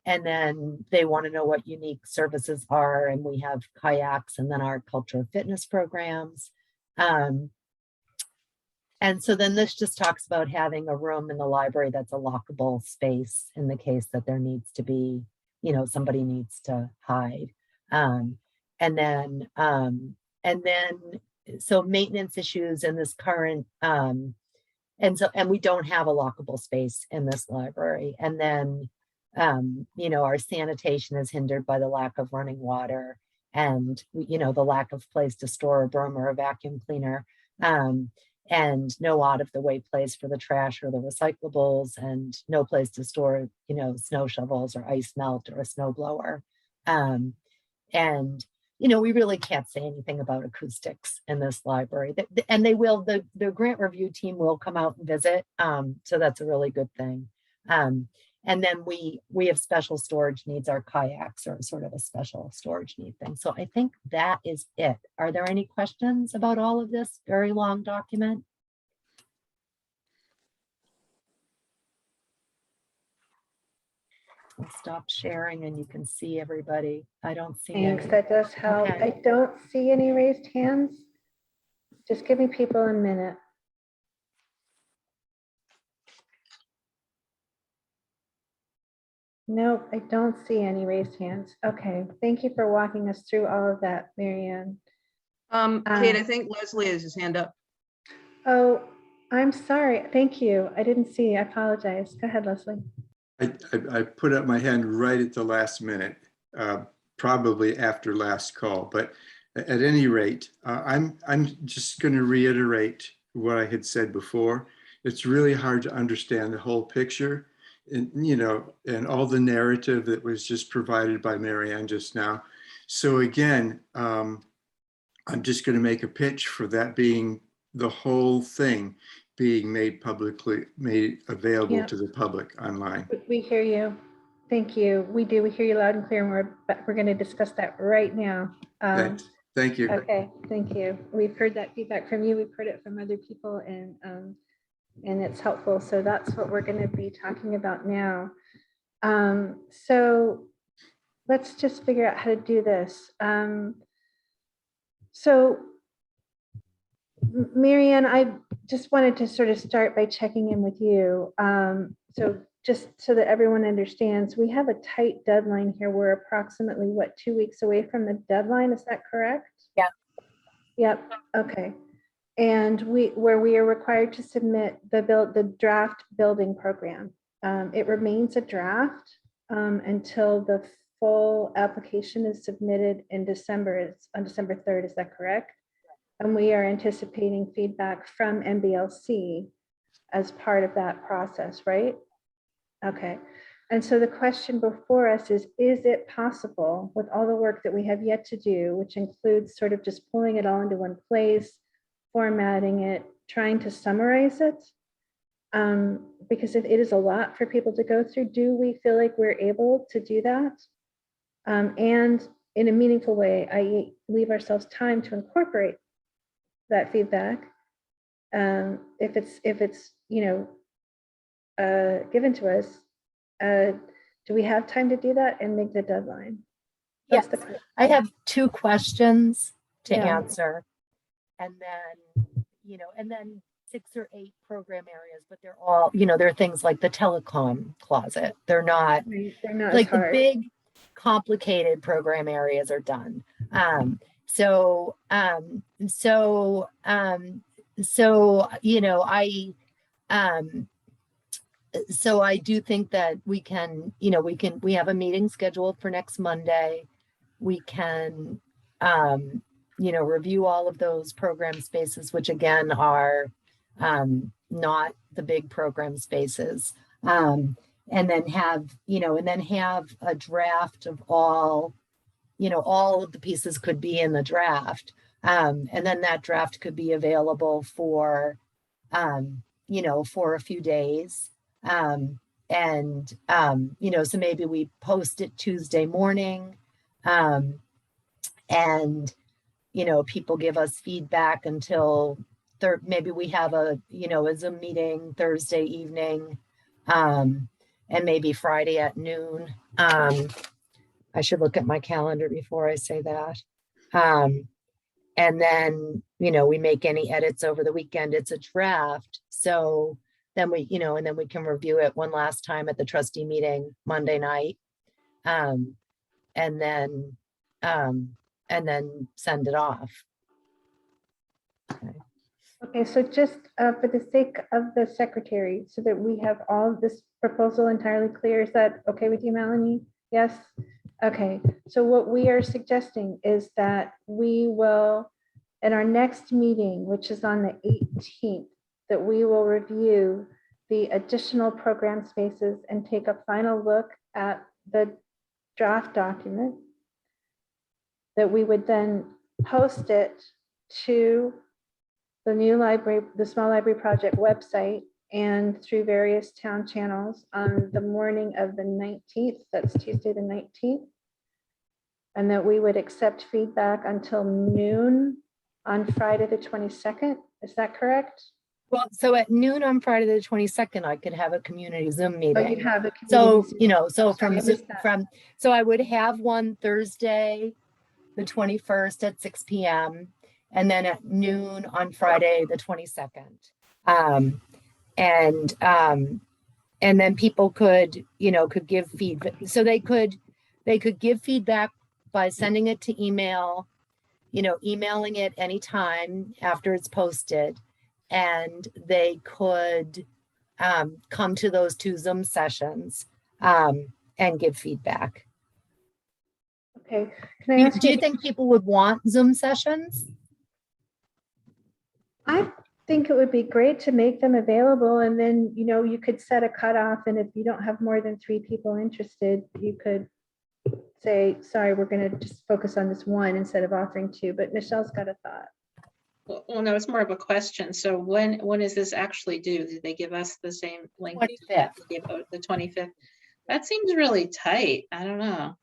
then they want to know what unique services are. And we have kayaks and then our cultural fitness programs. And so then this just talks about having a room in the library that's a lockable space in the case that there needs to be, somebody needs to hide. And then so maintenance issues in this current, and we don't have a lockable space in this library. And then, our sanitation is hindered by the lack of running water and, the lack of place to store a broom or a vacuum cleaner. And no out of the way place for the trash or the recyclables, and no place to store, snow shovels or ice melt or a snow blower. And, we really can't say anything about acoustics in this library. And they will, the grant review team will come out and visit. So that's a really good thing. And then we have special storage needs. Our kayaks are sort of a special storage need thing. So I think that is it. Are there any questions about all of this very long document? I'll stop sharing and you can see everybody. I don't see Thanks, any. that does help. Okay. I don't see any raised hands. Just giving people a minute. Nope, I don't see any raised hands. Okay, thank you for walking us through all of that, Marianne. Kate, I think Leslie has his hand up. Oh, I'm sorry. Thank you. I didn't see. I apologize. Go ahead, Leslie. I put up my hand right at the last minute, probably after last call, but at any rate, I'm just going to reiterate what I had said before. It's really hard to understand the whole picture, and and all the narrative that was just provided by Marianne just now. So again, I'm just going to make a pitch for that being the whole thing being made available Yeah. to the public online. We hear you. Thank you. We do. We hear you loud and clear, and we're going to discuss that right now. Thank you. Okay, thank you. We've heard that feedback from you. We've heard it from other people, and it's helpful. So that's what we're going to be talking about now. So let's just figure out how to do this. So Marianne, I just wanted to sort of start by checking in with you. So just so that everyone understands, we have a tight deadline here. We're approximately, what, 2 weeks away from the deadline? Is that correct? Yeah. Yep. Okay. And where we are required to submit the draft building program. It remains a draft until the full application is submitted in December. It's on December 3rd. Is that correct? And we are anticipating feedback from MBLC as part of that process, right? Okay. And so the question before us is it possible, with all the work that we have yet to do, which includes sort of just pulling it all into one place, formatting it, trying to summarize it? Because it is a lot for people to go through. Do we feel like we're able to do that? And in a meaningful way, i.e. leave ourselves time to incorporate that feedback, if it's given to us. Do we have time to do that and make the deadline? Yes, That's the I have 2 questions to Yeah. answer, and then 6 or 8 program areas, but they're all, they're things like the telecom closet. They're not They're not like as the hard. big complicated program areas are done. So I so I do think that we have a meeting scheduled for next Monday. We can review all of those program spaces, which again are not the big program spaces, and then have a draft of all of the pieces could be in the draft, and then that draft could be available for for a few days, so maybe we post it Tuesday morning, and people give us feedback until maybe we have a Zoom meeting Thursday evening, and maybe Friday at noon. I should look at my calendar before I say that. And then we make any edits over the weekend. It's a draft, so then we can review it one last time at the trustee meeting Monday night, and then send it off. Okay, so just for the sake of the secretary, so that we have all of this proposal entirely clear, is that okay with you, Melanie? Yes? Okay, so what we are suggesting is that we will, in our next meeting, which is on the 18th, that we will review the additional program spaces and take a final look at the draft document, that we would then post it to the new library, the Small Library Project website, and through various town channels on the morning of the 19th, that's Tuesday the 19th, and that we would accept feedback until noon on Friday the 22nd. Is that correct? Well, so at noon on Friday the 22nd, I could have a community Zoom meeting. Oh, you'd have a So, community Zoom. so Sorry, I missed that. so I would have one Thursday, the 21st at 6 p.m. and then at noon on Friday, the 22nd. And then people could, could give feedback. So they could give feedback by sending it to email, emailing it anytime after it's posted. And they could come to those 2 Zoom sessions and give feedback. Okay, can I ask Do you you, think people would want Zoom sessions? I think it would be great to make them available, and then, you could set a cutoff, and if you don't have more than 3 people interested, you could say, sorry, we're gonna just focus on this one instead of offering 2, but Michelle's got a thought. Well, no, it's more of a question. So when is this actually due? Did they give us the same link? 25th. The 25th? That seems really tight. I don't know.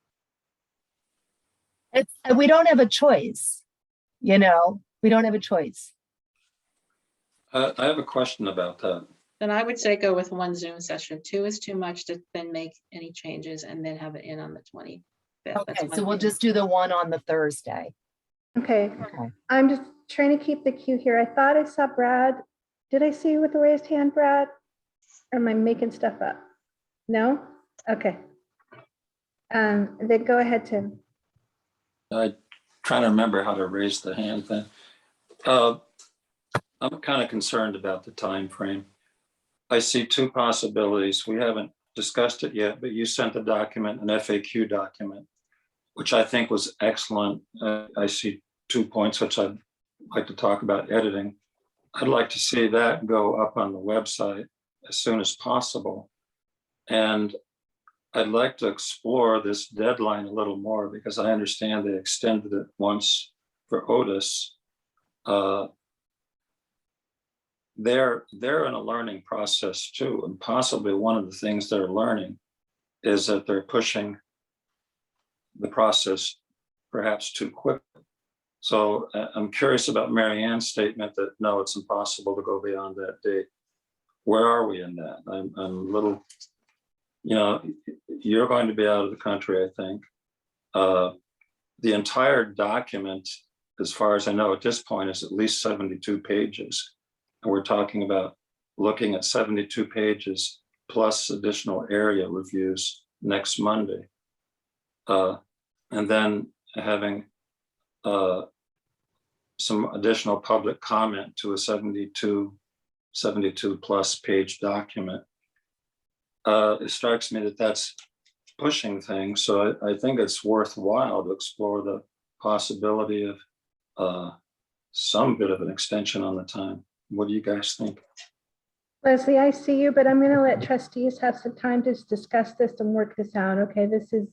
We don't have a choice, we don't have a choice. I have a question about that. Then I would say go with 1 Zoom session. 2 is too much to then make any changes and then have it in on the 25th. That's Okay, my so we'll opinion. just do the one on the Thursday. Okay, Okay. I'm just trying to keep the queue here. I thought I saw Brad. Did I see you with the raised hand, Brad? Or am I making stuff up? No? Okay. Then go ahead, Tim. I'm trying to remember how to raise the hand thing. I'm kind of concerned about the time frame. I see 2 possibilities. We haven't discussed it yet, but you sent a document, an FAQ document, which I think was excellent. I see 2 points which I'd like to talk about: editing. I'd like to see that go up on the website as soon as possible. And I'd like to explore this deadline a little more, because I understand they extended it once for Otis. They're in a learning process too, and possibly one of the things they're learning is that they're pushing the process perhaps too quick. So I'm curious about Mary Ann's statement that no, it's impossible to go beyond that date. Where are we in that? I'm a little, you're going to be out of the country, I think. The entire document, as far as I know at this point, is at least 72 pages. And we're talking about looking at 72 pages plus additional area reviews next Monday. And then having some additional public comment to a 72 plus page document. It strikes me that that's pushing things. So I think it's worthwhile to explore the possibility of some bit of an extension on the time. What do you guys think? Leslie, I see you, but I'm going to let trustees have some time to discuss this and work this out. Okay, this is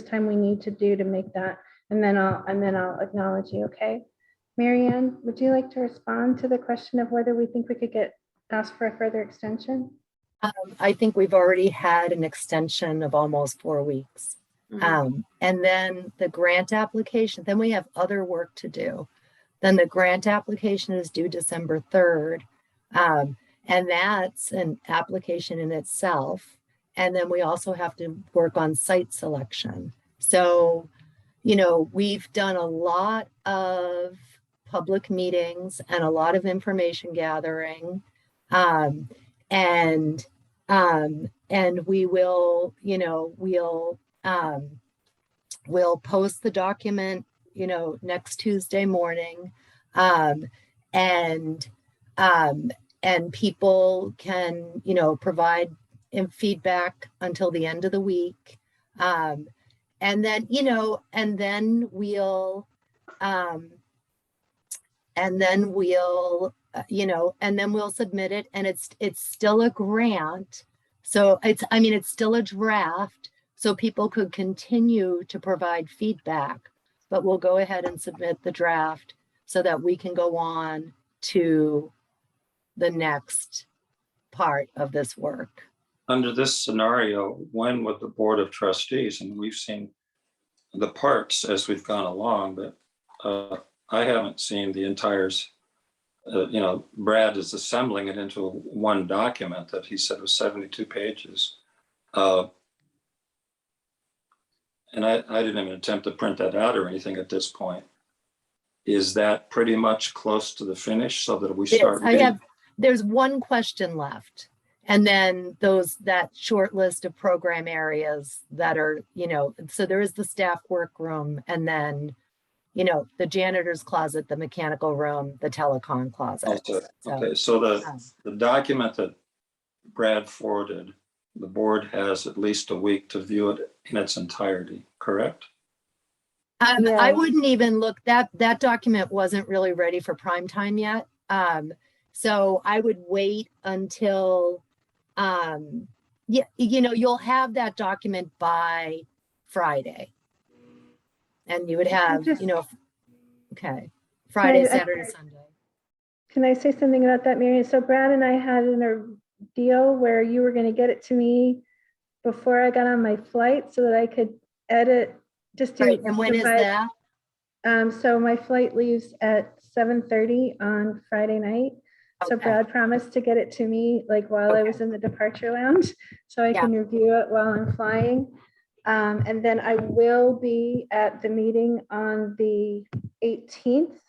time we need to do to make that, and then I'll acknowledge you. Okay, Mary Ann, would you like to respond to the question of whether we think we could get asked for a further extension? I think we've already had an extension of almost 4 weeks. Mhm. And then the grant application, then we have other work to do. Then the grant application is due December 3rd. And that's an application in itself. And then we also have to work on site selection. So, we've done a lot of public meetings and a lot of information gathering. And we will, we'll post the document, next Tuesday morning. And people can, provide feedback until the end of the week. And then we'll submit it, and it's still a grant. So it's still a draft, so people could continue to provide feedback, but we'll go ahead and submit the draft so that we can go on to the next part of this work. Under this scenario, when would the Board of Trustees, and we've seen the parts as we've gone along, but I haven't seen the entires. Brad is assembling it into one document that he said was 72 pages. And I didn't even attempt to print that out or anything at this point. Is that pretty much close to the finish so that we start? There's one question left. And then that short list of program areas that are, so there is the staff workroom, and then, the janitor's closet, the mechanical room, the telecom closet. Also, So, okay, so um, the document that Brad forwarded, the board has at least a week to view it in its entirety, correct? I Yeah. wouldn't even look, that document wasn't really ready for prime time yet. So I would wait until, you'll have that document by Friday. And you would have, just- okay, Friday, I- Saturday, Sunday. Can I say something about that, Marion? So Brad and I had a deal where you were gonna get it to me before I got on my flight so that I could edit, just to. Right, and when is divide- that? So my flight leaves at 7:30 on Friday night. So Okay. Brad promised to get it to me like while I was in the departure lounge, so I Yeah. can review it while I'm flying. And then I will be at the meeting on the 18th.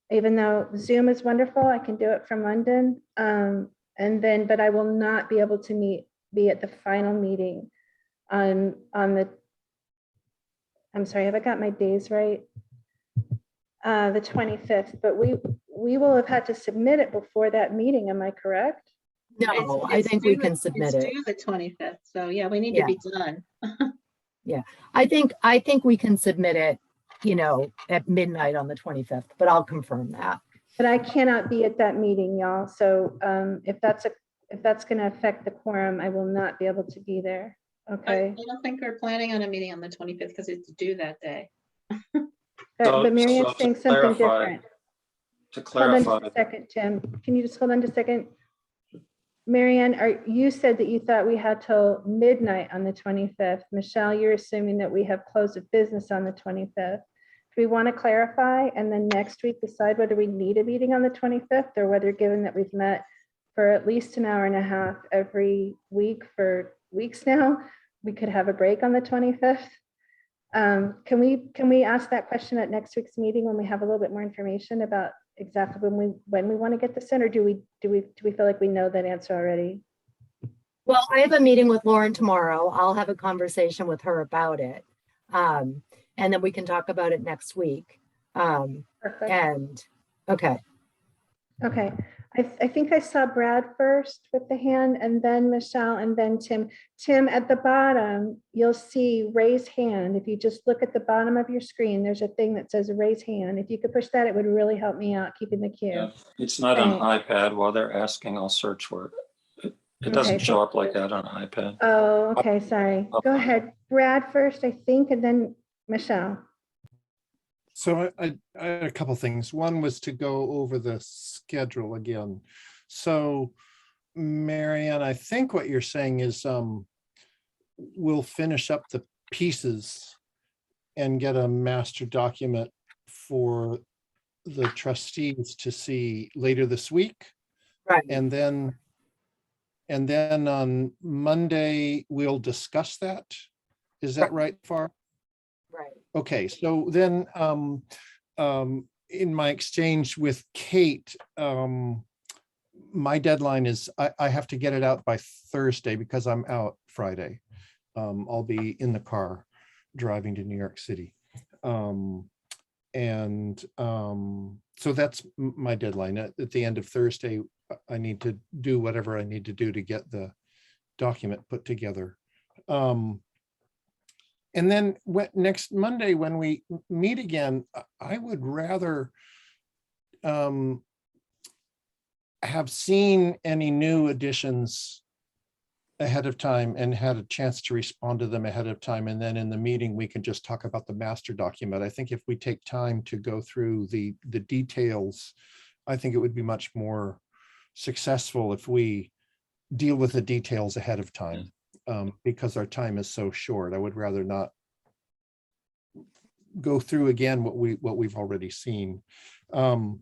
Even though Zoom is wonderful, I can do it from London. But I will not be able to be at the final meeting on the, I'm sorry, have I got my days right? The 25th, but we will have had to submit it before that meeting, am I correct? No, I think we can submit it. It's due the 25th, so yeah, we need to be done. I think we can submit it, at midnight on the 25th, but I'll confirm that. But I cannot be at that meeting, y'all, so if that's gonna affect the quorum, I will not be able to be there, I okay? don't think we're planning on a meeting on the 25th because it's due that day. But Mary Ann's So to saying something clarify- different. To Hold on clarify, just a second, Tim. Can you just hold on just a second? Mary Ann, you said that you thought we had till midnight on the 25th. Michelle, you're assuming that we have close of business on the 25th. Do we want to clarify and then next week decide whether we need a meeting on the 25th or whether, given that we've met for at least an hour and a half every week for weeks now, we could have a break on the 25th? Can we ask that question at next week's meeting when we have a little bit more information about exactly when we want to get this in, or do we feel like we know that answer already? Well, I have a meeting with Lauren tomorrow. I'll have a conversation with her about it. And then we can talk about it next week. Perfect. Okay. Okay. I think I saw Brad first with the hand, and then Michelle, and then Tim. Tim, at the bottom, you'll see raise hand. If you just look at the bottom of your screen, there's a thing that says raise hand. If you could push that, it would really help me out keeping the queue. yeah, it's not on Thanks. iPad. While they're asking, I'll search for it. It doesn't Okay, show up like that on iPad. Oh, okay, sorry. Go ahead. Brad first, I think, and then Michelle. So I had a couple things. One was to go over the schedule again. So Marianne, I think what you're saying is we'll finish up the pieces and get a master document for the trustees to see later this week. Right. And then on Monday, we'll discuss that. Is that right, Far? Right. Okay, so then in my exchange with Kate, my deadline is I have to get it out by Thursday because I'm out Friday. I'll be in the car driving to New York City. So that's my deadline. At the end of Thursday, I need to do whatever I need to do to get the document put together. And then next Monday, when we meet again, I would rather have seen any new additions ahead of time and had a chance to respond to them ahead of time. And then in the meeting, we can just talk about the master document. I think if we take time to go through the details, I think it would be much more successful if we deal with the details ahead of time. Because our time is so short. I would rather not go through again what we've already seen. And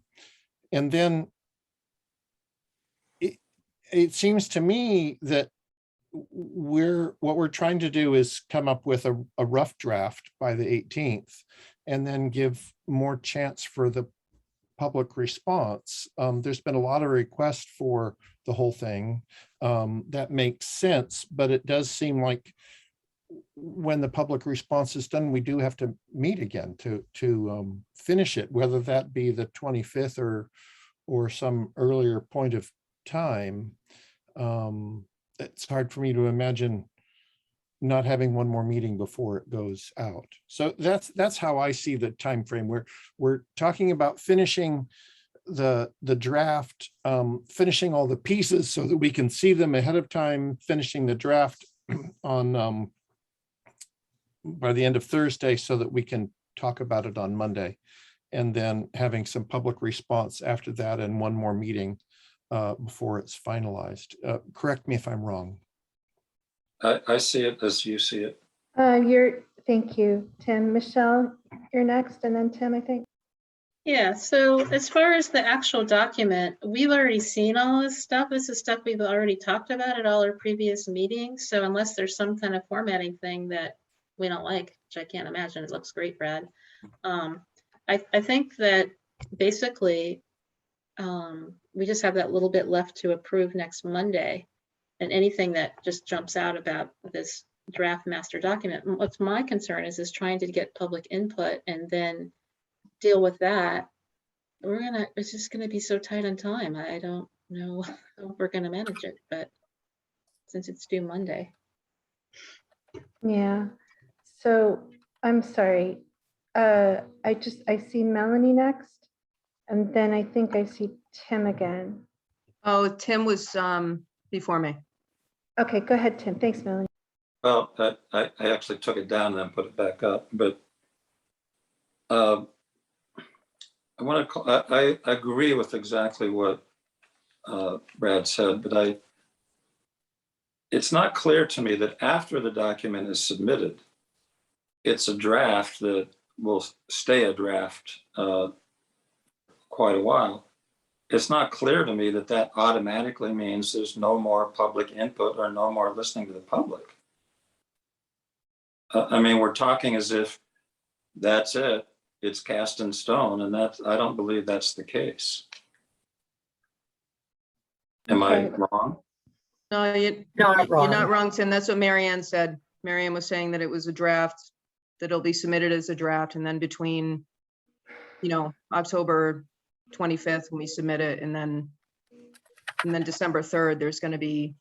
then it seems to me that what we're trying to do is come up with a rough draft by the 18th and then give more chance for the public response. There's been a lot of requests for the whole thing. That makes sense, but it does seem like when the public response is done, we do have to meet again to finish it, whether that be the 25th or some earlier point of time. It's hard for me to imagine not having one more meeting before it goes out. So that's how I see the time frame. We're talking about finishing the draft, finishing all the pieces so that we can see them ahead of time, finishing the draft on by the end of Thursday so that we can talk about it on Monday, and then having some public response after that and one more meeting before it's finalized. Correct me if I'm wrong. I see it as you see it. Thank you, Tim. Michelle, you're next, and then Tim, I think. Yeah, so as far as the actual document, we've already seen all this stuff. This is stuff we've already talked about at all our previous meetings. So unless there's some kind of formatting thing that we don't like, which I can't imagine, it looks great, Brad. I think that basically we just have that little bit left to approve next Monday. And anything that just jumps out about this draft master document. What's my concern is trying to get public input and then deal with that. It's just gonna be so tight on time. I don't know how we're gonna manage it, but since it's due Monday. Yeah, so I'm sorry. I see Melanie next, and then I think I see Tim again. Oh, Tim was before me. Okay, go ahead, Tim. Thanks, Melanie. Well, I actually took it down and then put it back up, but I want to. I agree with exactly what Brad said, but it's not clear to me that after the document is submitted, it's a draft that will stay a draft quite a while. It's not clear to me that that automatically means there's no more public input or no more listening to the public. I mean, we're talking as if that's it, it's cast in stone, and I don't believe that's the case. Am I wrong? No, you're Not wrong. not wrong, Tim. That's what Marianne said. Marianne was saying that it was a draft, that it'll be submitted as a draft, and then between, October 25th when we submit it, and then December 3rd, there's going to be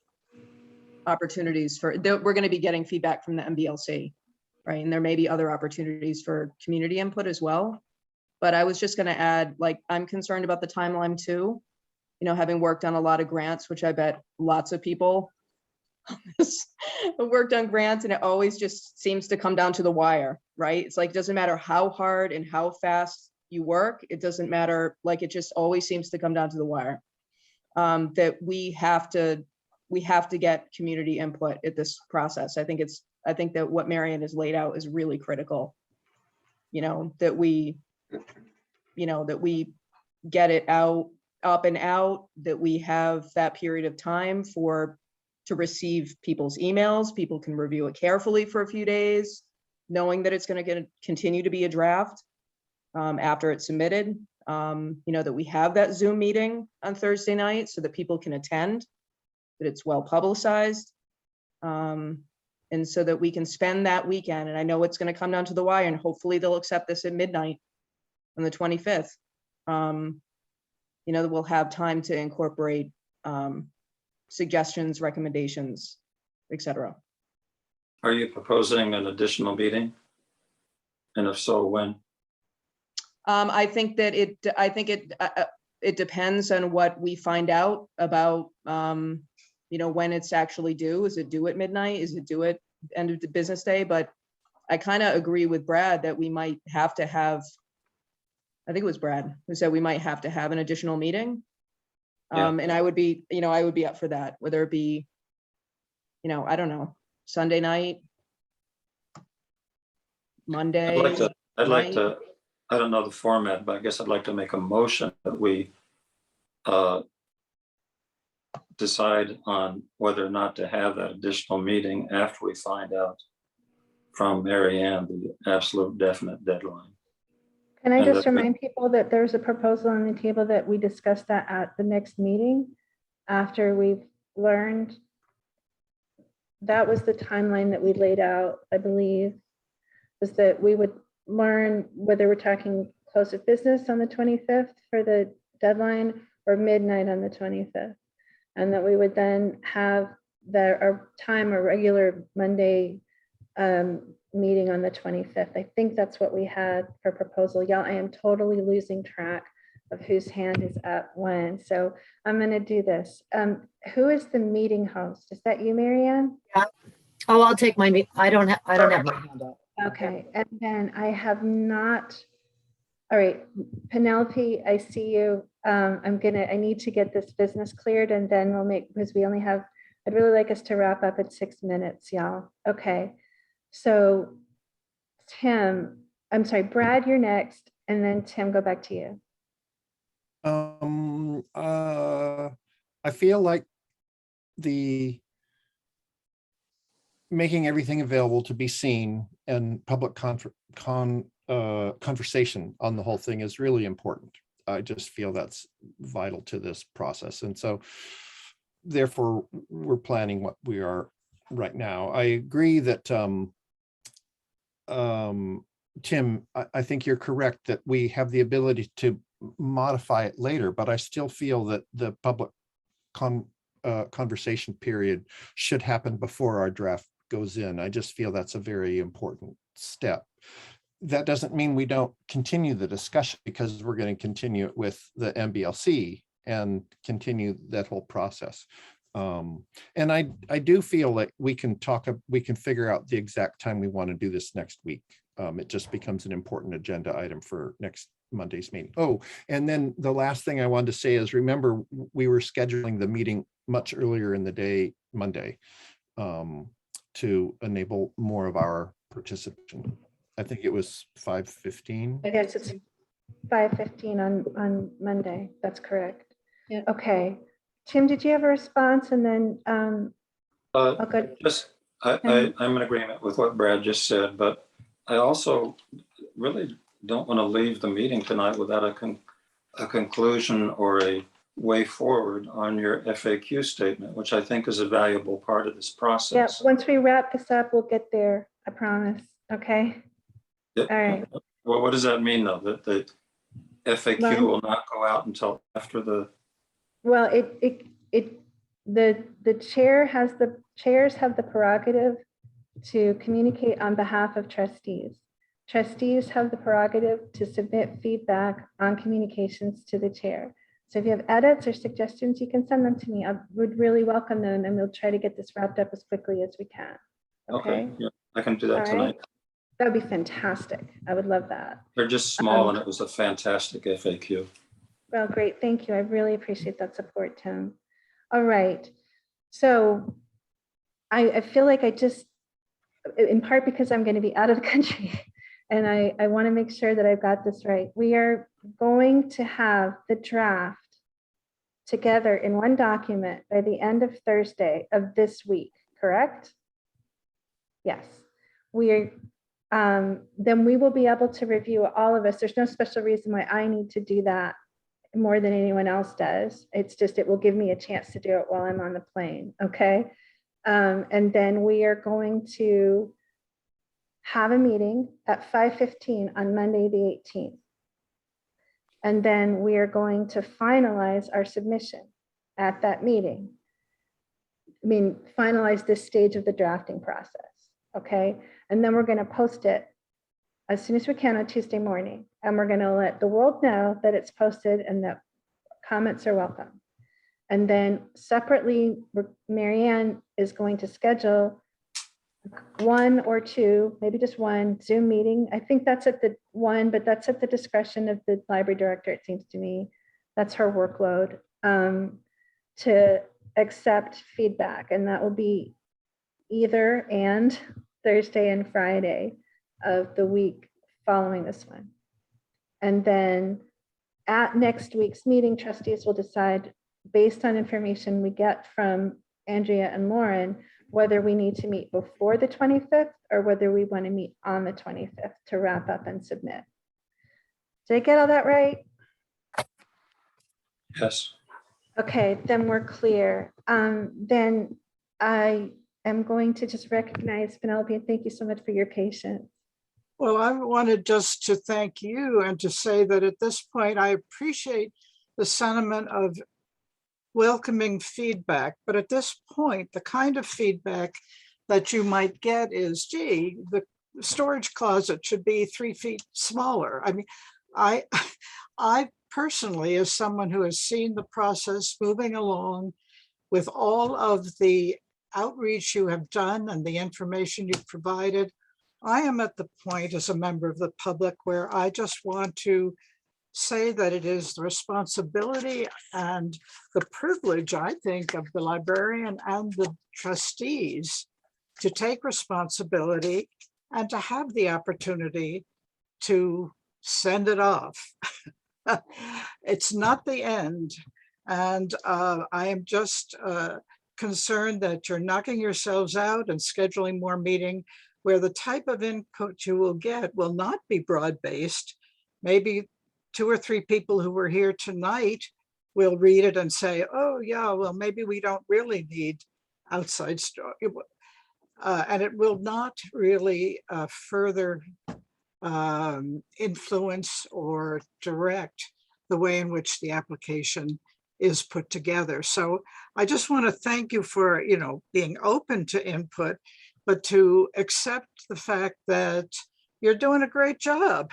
opportunities we're going to be getting feedback from the MBLC, right? And there may be other opportunities for community input as well. But I was just going to add, I'm concerned about the timeline too. Having worked on a lot of grants, which I bet lots of people have worked on grants, and it always just seems to come down to the wire, right? It's like, it doesn't matter how hard and how fast you work. It doesn't matter. It just always seems to come down to the wire. That we have to get community input at this process. I think that what Marianne has laid out is really critical. That we get it up and out, that we have that period of time to receive people's emails. People can review it carefully for a few days, knowing that it's going to continue to be a draft after it's submitted. That we have that Zoom meeting on Thursday night so that people can attend, that it's well publicized, and so that we can spend that weekend. And I know it's going to come down to the wire, and hopefully they'll accept this at midnight on the 25th. That we'll have time to incorporate suggestions, recommendations, etc. Are you proposing an additional meeting? And if so, when? I think that it depends on what we find out about, when it's actually due. Is it due at midnight? Is it due at end of the business day? But I kind of agree with Brad that we might have to have, I think it was Brad who said we might have to have an additional meeting. Yeah. And I would be up for that, whether it be, I don't know, Sunday night, Monday. I'd like to, I don't know the format, but I guess I'd like to make a motion that we decide on whether or not to have that additional meeting after we find out from Mary Ann the absolute definite deadline. Can I And just that- remind people that there's a proposal on the table that we discussed that at the next meeting after we've learned. That was the timeline that we laid out, I believe, was that we would learn whether we're talking close of business on the 25th for the deadline or midnight on the 25th. And that we would then have our regular Monday meeting on the 25th. I think that's what we had for proposal. Y'all, I am totally losing track of whose hand is up when. So I'm going to do this. Who is the meeting host? Is that you, Marianne? Oh, I'll take my, I don't have my hand up. Okay, and then I have not, all right, Penelope, I see you. I need to get this business cleared and then we'll make, because we only have, I'd really like us to wrap up at 6 minutes, y'all. Okay, so Tim, I'm sorry, Brad, you're next, and then Tim, go back to you. I feel like making everything available to be seen and public conversation on the whole thing is really important. I just feel that's vital to this process. And so therefore we're planning what we are right now. I agree that Tim, I think you're correct that we have the ability to modify it later, but I still feel that the public conversation period should happen before our draft goes in. I just feel that's a very important step. That doesn't mean we don't continue the discussion, because we're going to continue it with the MBLC and continue that whole process. And I do feel like we can figure out the exact time we want to do this next week. It just becomes an important agenda item for next Monday's meeting. Oh, and then the last thing I wanted to say is, remember, we were scheduling the meeting much earlier in the day, Monday, to enable more of our participation. I think it was 5:15. I guess it's 5:15 on Monday. That's correct. Yeah. Okay. Tim, did you have a response? And then I'll go. I'm in agreement with what Brad just said, but I also really don't want to leave the meeting tonight without a conclusion or a way forward on your FAQ statement, which I think is a valuable part of this Yeah, process. once we wrap this up, we'll get there. I promise. Okay. Yeah. All right. Well, what does that mean, though? That the FAQ Well, will not go out until after the, Well, the chairs have the prerogative to communicate on behalf of trustees. Trustees have the prerogative to submit feedback on communications to the chair. So if you have edits or suggestions, you can send them to me. I would really welcome them, and we'll try to get this wrapped up as quickly as we can. okay, yeah, I can do All that right. tonight. That would be fantastic. I would love that. They're just small and it was a fantastic FAQ. Well, great. Thank you. I really appreciate that support, Tim. All right. So I feel like I just, in part because I'm going to be out of the country, and I want to make sure that I've got this right. We are going to have the draft together in one document by the end of Thursday of this week, correct? Yes. We are, then we will be able to review all of us. There's no special reason why I need to do that more than anyone else does. It's just, it will give me a chance to do it while I'm on the plane, okay? And then we are going to have a meeting at 5:15 on Monday, the 18th. And then we are going to finalize our submission at that meeting. I mean, finalize this stage of the drafting process, okay? And then we're going to post it as soon as we can on Tuesday morning. And we're going to let the world know that it's posted and that comments are welcome. And then separately, Marianne is going to schedule one or two, maybe just one Zoom meeting. I think that's at the one, but that's at the discretion of the library director, it seems to me. That's her workload, to accept feedback. And that will be either and Thursday and Friday of the week following this one. And then at next week's meeting, trustees will decide, based on information we get from Andrea and Lauren, whether we need to meet before the 25th or whether we want to meet on the 25th to wrap up and submit. Did I get all that right? Yes. Okay, then we're clear. Then I am going to just recognize Penelope and thank you so much for your patience. Well, I wanted just to thank you and to say that at this point, I appreciate the sentiment of welcoming feedback. But at this point, the kind of feedback that you might get is, gee, the storage closet should be 3 feet smaller. I mean, I personally, as someone who has seen the process moving along with all of the outreach you have done and the information you've provided, I am at the point as a member of the public where I just want to say that it is the responsibility and the privilege, I think, of the librarian and the trustees to take responsibility and to have the opportunity to send it off. It's not the end. And I am just concerned that you're knocking yourselves out and scheduling more meeting where the type of input you will get will not be broad-based. Maybe 2 or 3 people who were here tonight will read it and say, oh yeah, well, maybe we don't really need outside storage. And it will not really further influence or direct the way in which the application is put together. So I just want to thank you for, being open to input, but to accept the fact that you're doing a great job.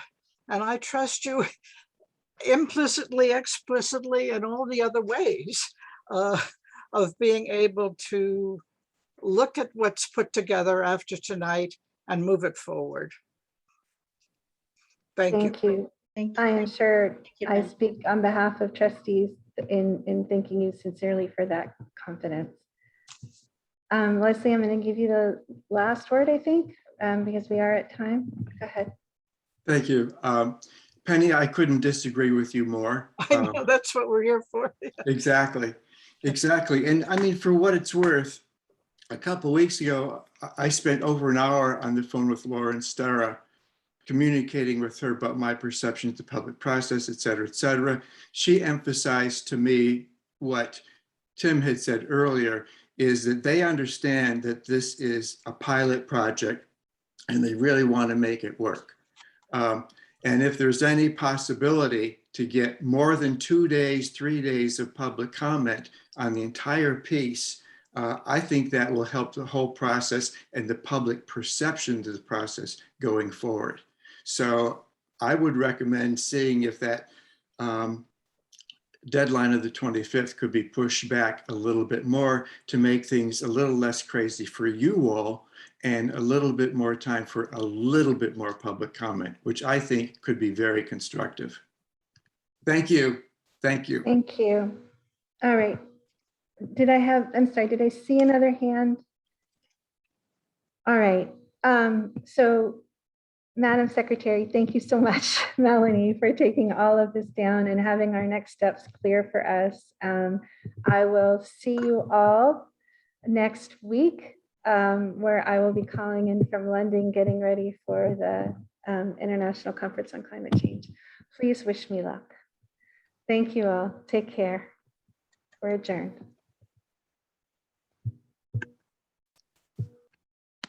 And I trust you implicitly, explicitly, and all the other ways of being able to look at what's put together after tonight and move it forward. Thank you. Thank you. Thank you. I am sure you, I Ben. speak on behalf of trustees in thanking you sincerely for that confidence. Leslie, I'm going to give you the last word, I think, because we are at time. Go ahead. Thank you. Penny, I couldn't disagree with you more. I know that's what we're here for. Exactly. And I mean, for what it's worth, a couple of weeks ago, I spent over an hour on the phone with Lauren Stara, communicating with her about my perception of the public process, et cetera, et cetera. She emphasized to me what Tim had said earlier, is that they understand that this is a pilot project and they really want to make it work. And if there's any possibility to get more than 2 days, 3 days of public comment on the entire piece, I think that will help the whole process and the public perception of the process going forward. So I would recommend seeing if that deadline of the 25th could be pushed back a little bit more to make things a little less crazy for you all and a little bit more time for a little bit more public comment, which I think could be very constructive. Thank you. Thank you. Thank you. All right. I'm sorry, did I see another hand? All right. So Madam Secretary, thank you so much, Melanie, for taking all of this down and having our next steps clear for us. I will see you all next week, where I will be calling in from London, getting ready for the International Conference on Climate Change. Please wish me luck. Thank you all. Take care. We're adjourned.